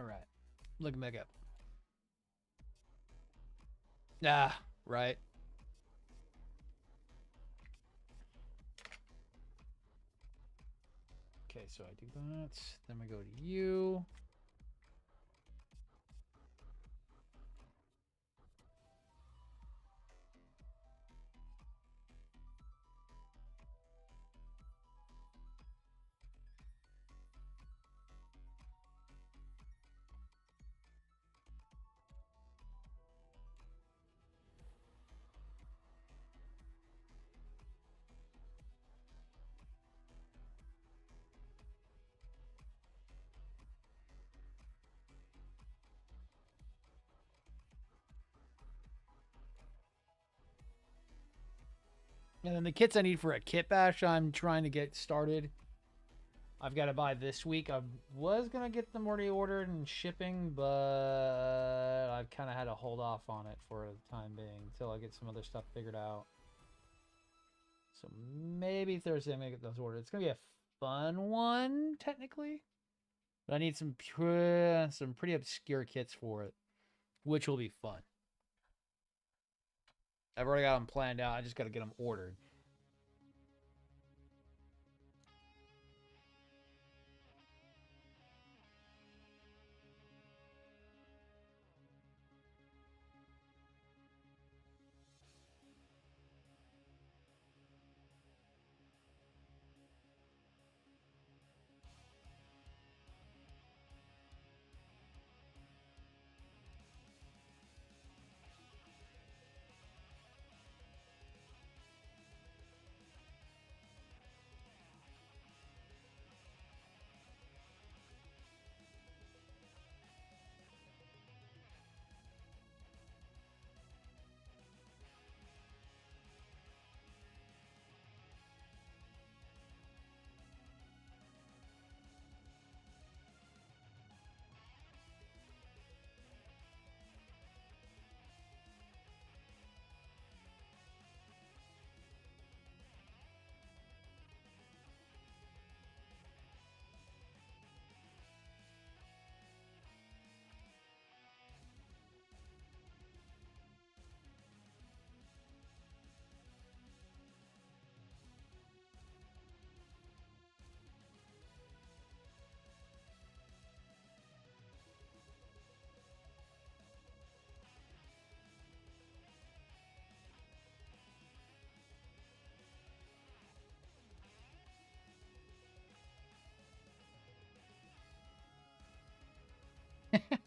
All right. Looking back up. Ah, right. Okay, so I do that. Then we go to you. And then the kits I need for a kit bash, I'm trying to get started. I've got to buy this week. I was going to get them already ordered and shipping, but I've kind of had to hold off on it for the time being until I get some other stuff figured out. So maybe Thursday I may get those ordered. It's going to be a fun one, technically. But I need some pretty obscure kits for it, which will be fun. I've already got them planned out. I just got to get them ordered.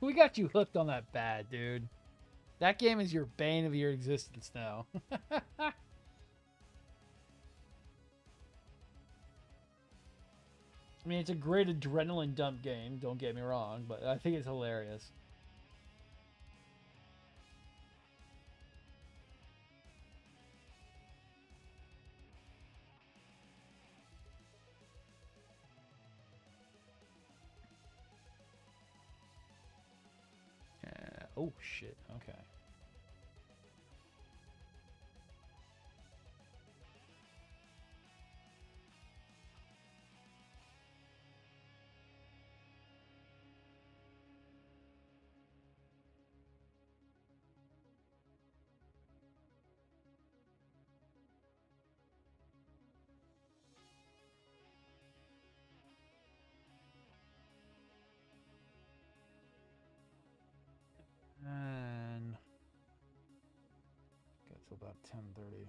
We got you hooked on that bad, dude. That game is your bane of your existence now. I mean, it's a great adrenaline dump game, don't get me wrong, but I think it's hilarious. Oh, shit. Okay. And get to about 10:30.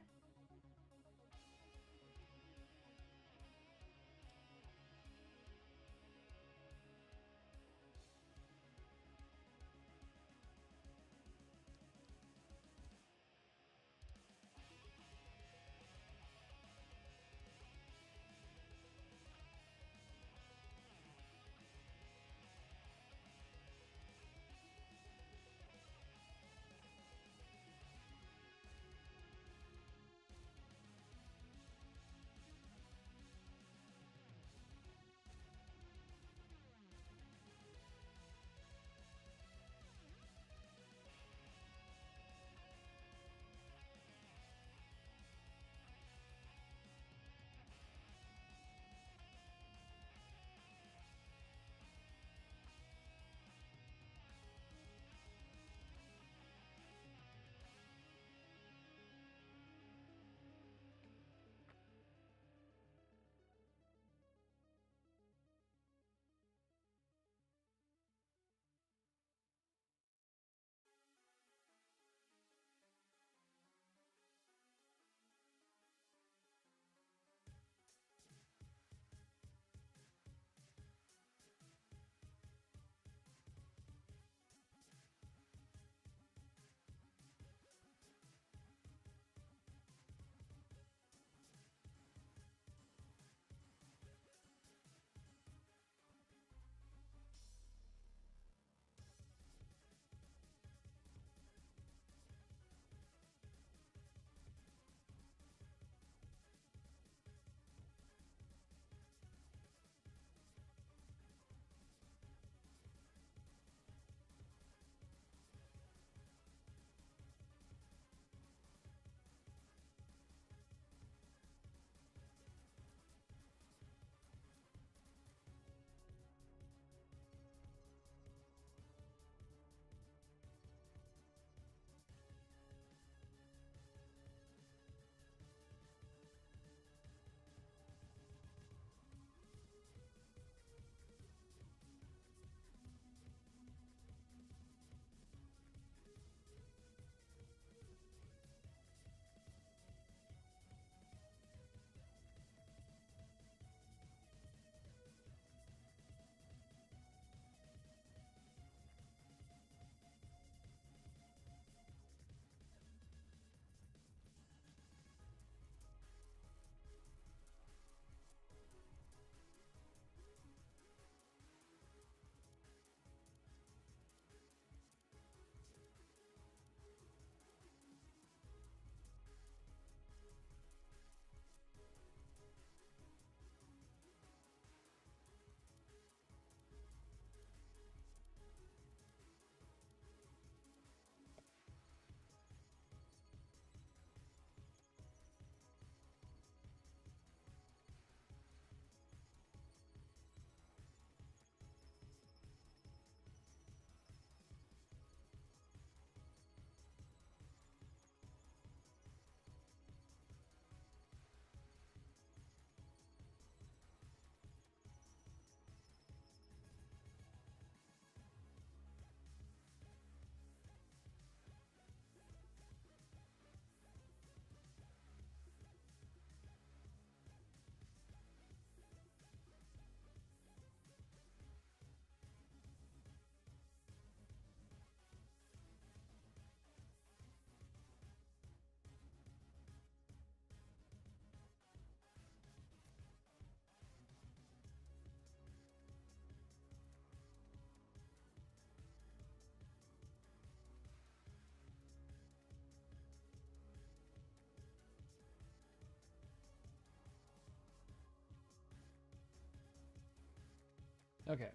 Okay.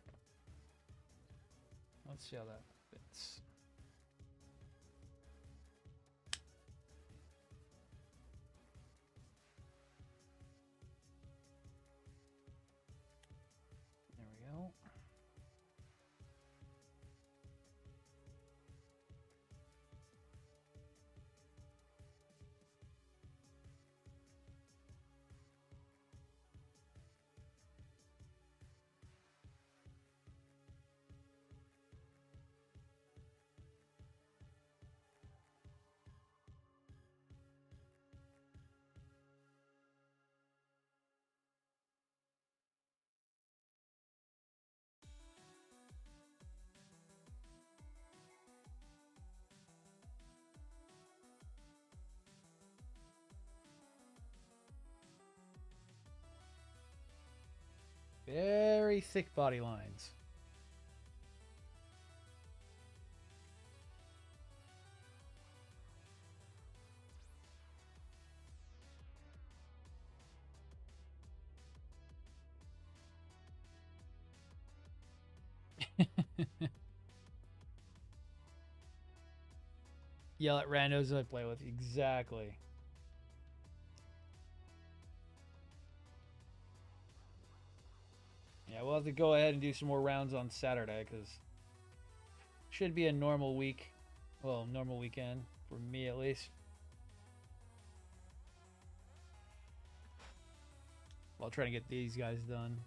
Let's see how that fits. There we go. Very thick body lines. Yell at randos I play with. Exactly. Yeah, we'll have to go ahead and do some more rounds on Saturday because should be a normal week. Well, normal weekend for me at least. I'll try to get these guys done.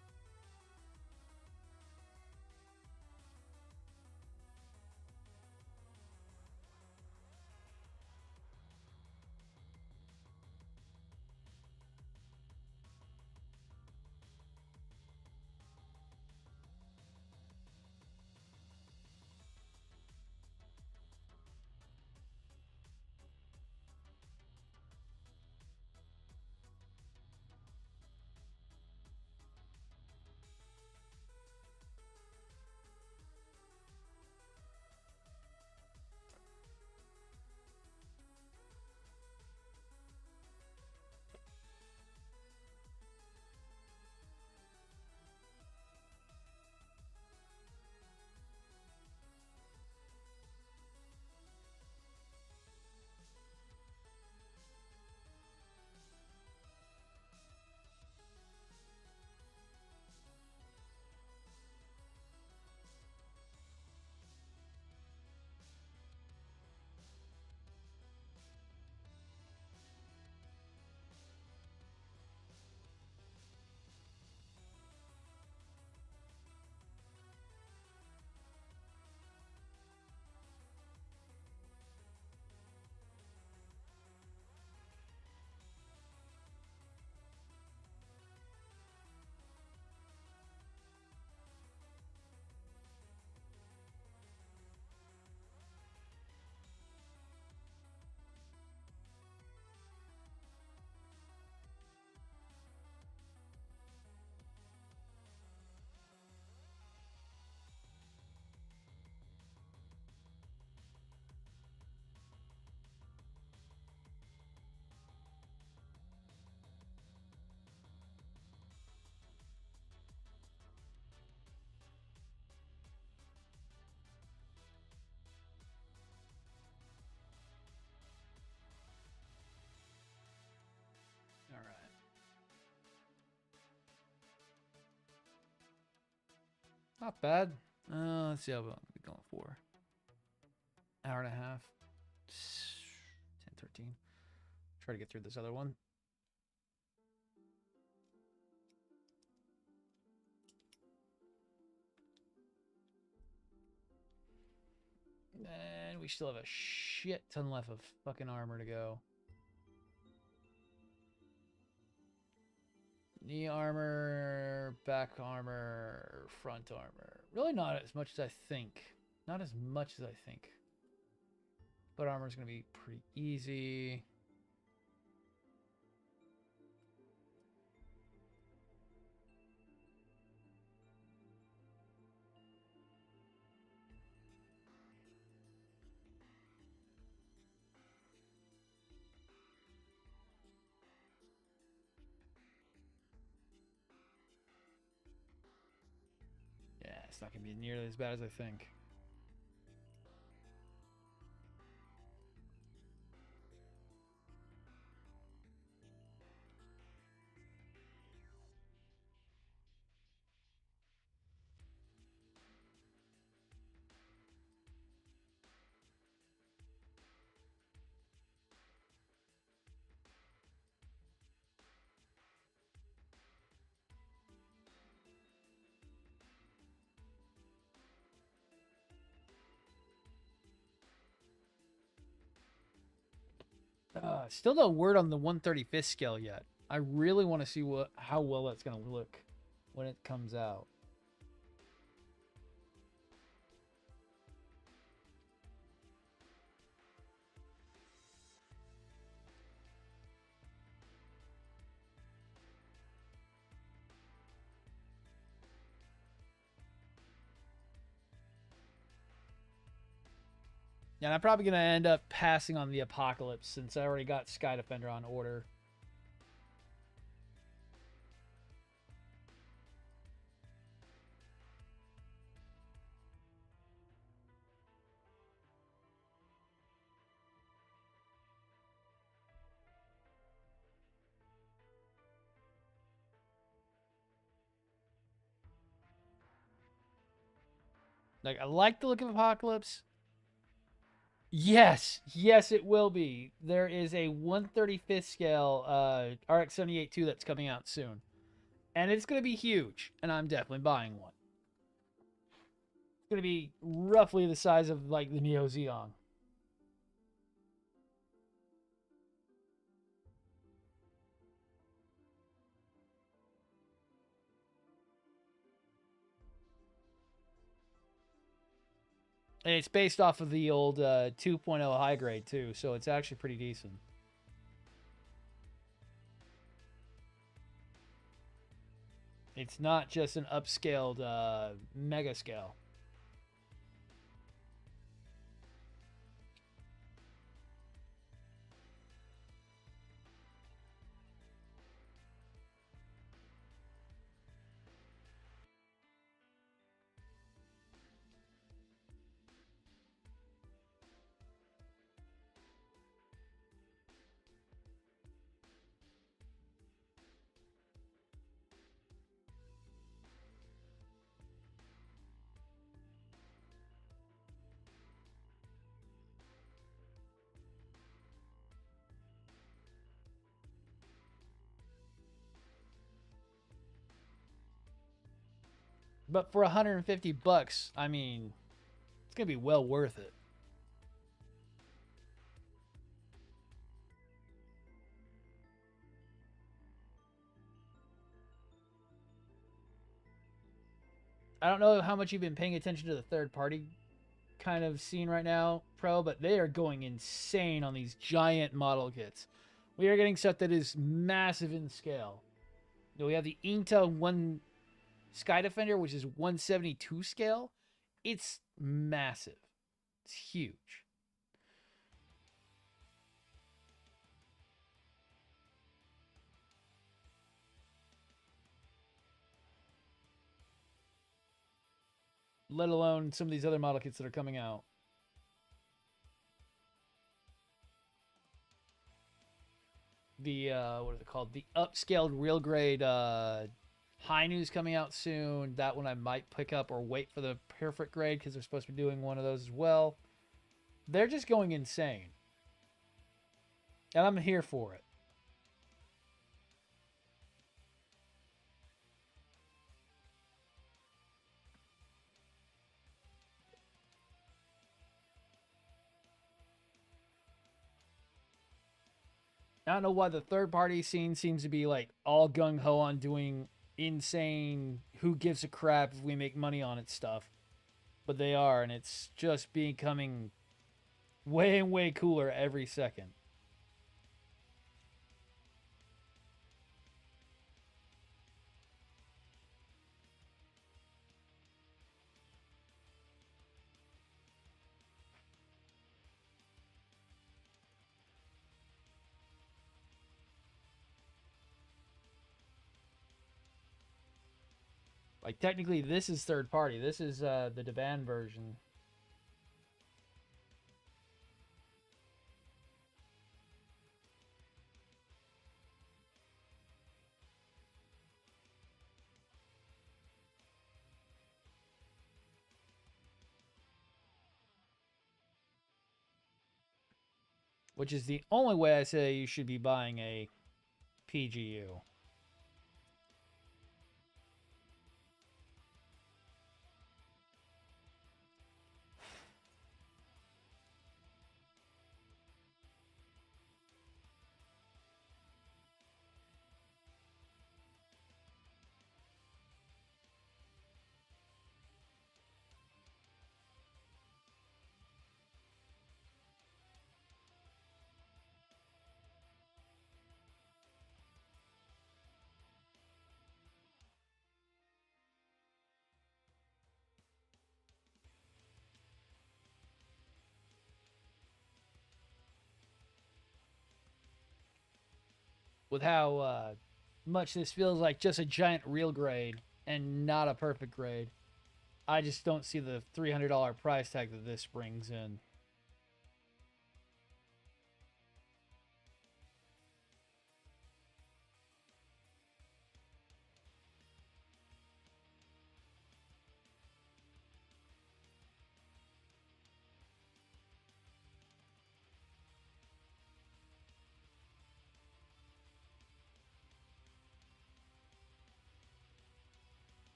All right. Not bad. Let's see how long we're going for. Hour and a half. 10, 13. Try to get through this other one. And we still have a shit ton left of fucking armor to go. Knee armor, back armor, front armor. Really not as much as I think. Not as much as I think. But armor is going to be pretty easy. It's not going to be nearly as bad as I think. Still no word on the 135th scale yet. I really want to see how well that's going to look when it comes out. Yeah, and I'm probably going to end up passing on the Apocalypse since I already got Sky Defender on order. Like, I like the look of Apocalypse. Yes, yes, it will be. There is a 135th scale rx78-2 that's coming out soon. And it's going to be huge, and I'm definitely buying one. It's going to be roughly the size of, like, the Neo Xeon. And it's based off of the old 2.0 high grade, too, so it's actually pretty decent. It's not just an upscaled mega scale. But for $150, I mean, it's going to be well worth it. I don't know how much you've been paying attention to the third-party kind of scene right now, Pro, but they are going insane on these giant model kits. We are getting stuff that is massive in scale. You know, we have the Inta 1 Sky Defender, which is 172 scale. It's massive. It's huge. Let alone some of these other model kits that are coming out. The what is it called? The upscaled real grade high news coming out soon. That one I might pick up or wait for the perfect grade because they're supposed to be doing one of those as well. They're just going insane. And I'm here for it. I don't know why the third party scene seems to be like all gung ho on doing insane, who gives a crap if we make money on it stuff. But they are, and it's just becoming way and way cooler every second. Like, technically, this is third party. This is the Deban version. Which is the only way I say you should be buying a PGU. With how much this feels like just a giant real grade and not a perfect grade, I just don't see the $300 price tag that this brings in.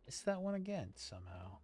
It's that one again somehow.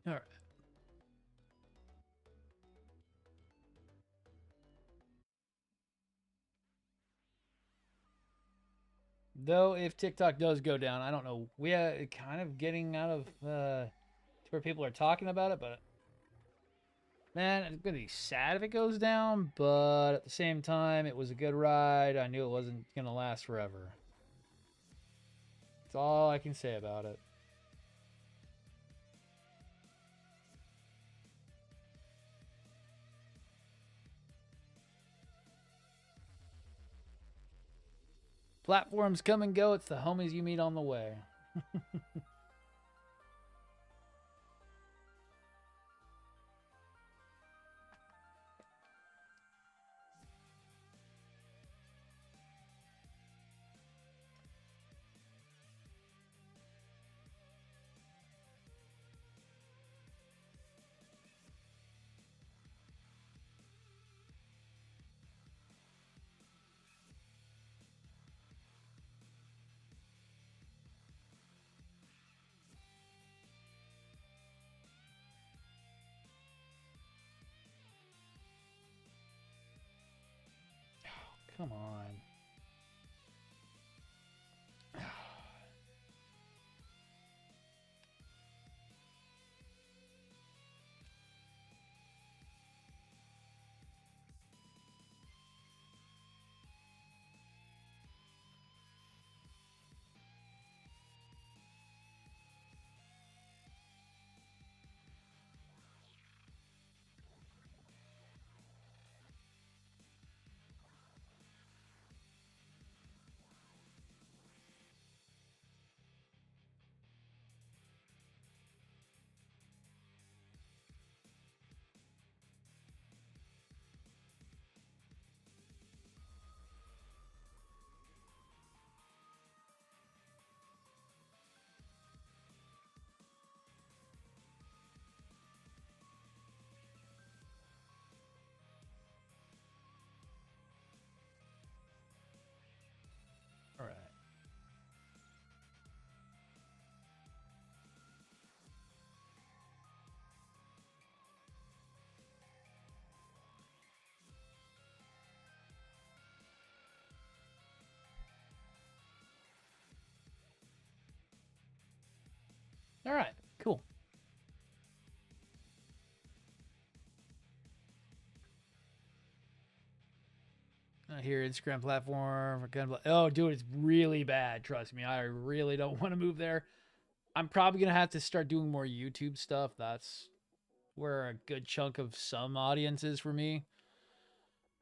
All right. Though if TikTok does go down, I don't know. We are kind of getting out of to where people are talking about it, but man, it's gonna be sad if it goes down. But at the same time, it was a good ride. I knew it wasn't gonna last forever. That's all I can say about it. Platforms come and go. It's the homies you meet on the way. Come on. All right. All right. Cool. Here, Instagram platform. Oh, dude, it's really bad. Trust me. I really don't want to move there. I'm probably going to have to start doing more YouTube stuff. That's where a good chunk of some audience is for me.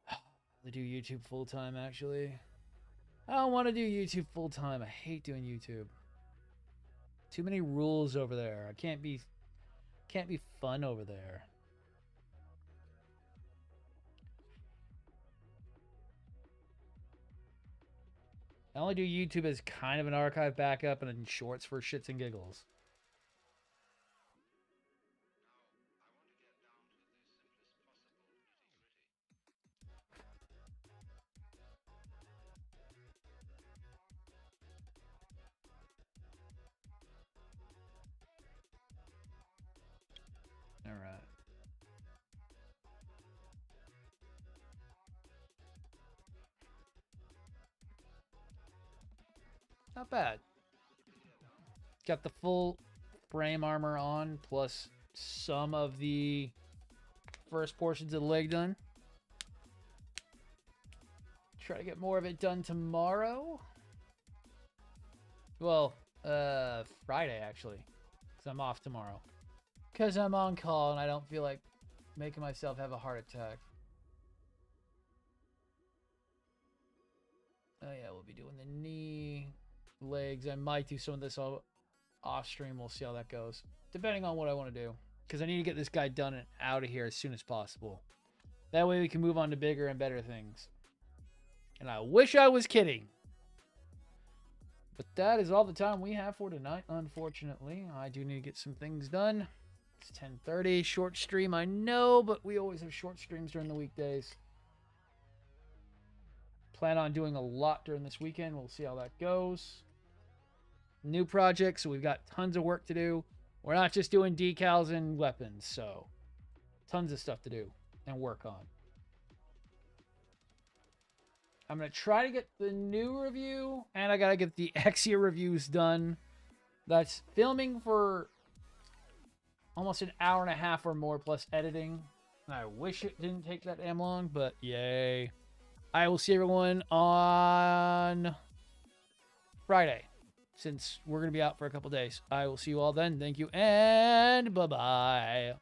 I do YouTube full time, actually. I don't want to do YouTube full time. I hate doing YouTube. Too many rules over there. I can't be fun over there. I only do YouTube as kind of an archive backup and in shorts for shits and giggles. All right. Not bad. Got the full frame armor on, plus some of the first portions of the leg done. Try to get more of it done tomorrow. Well, Friday, actually. Because I'm off tomorrow. Because I'm on call and I don't feel like making myself have a heart attack. Oh yeah, we'll be doing the knee, legs. I might do some of this off stream. We'll see how that goes. Depending on what I want to do. Because I need to get this guy done and out of here as soon as possible. That way we can move on to bigger and better things. And I wish I was kidding. But that is all the time we have for tonight, unfortunately. I do need to get some things done. It's 10:30, short stream, I know, but we always have short streams during the weekdays. Plan on doing a lot during this weekend. We'll see how that goes. New project, so we've got tons of work to do. We're not just doing decals and weapons, so tons of stuff to do and work on. I'm going to try to get the new review, and I got to get the Exia reviews done. That's filming for almost an hour and a half or more, plus editing. I wish it didn't take that damn long, but yay. I will see everyone on Friday, since we're going to be out for a couple days. I will see you all then. Thank you, and bye-bye.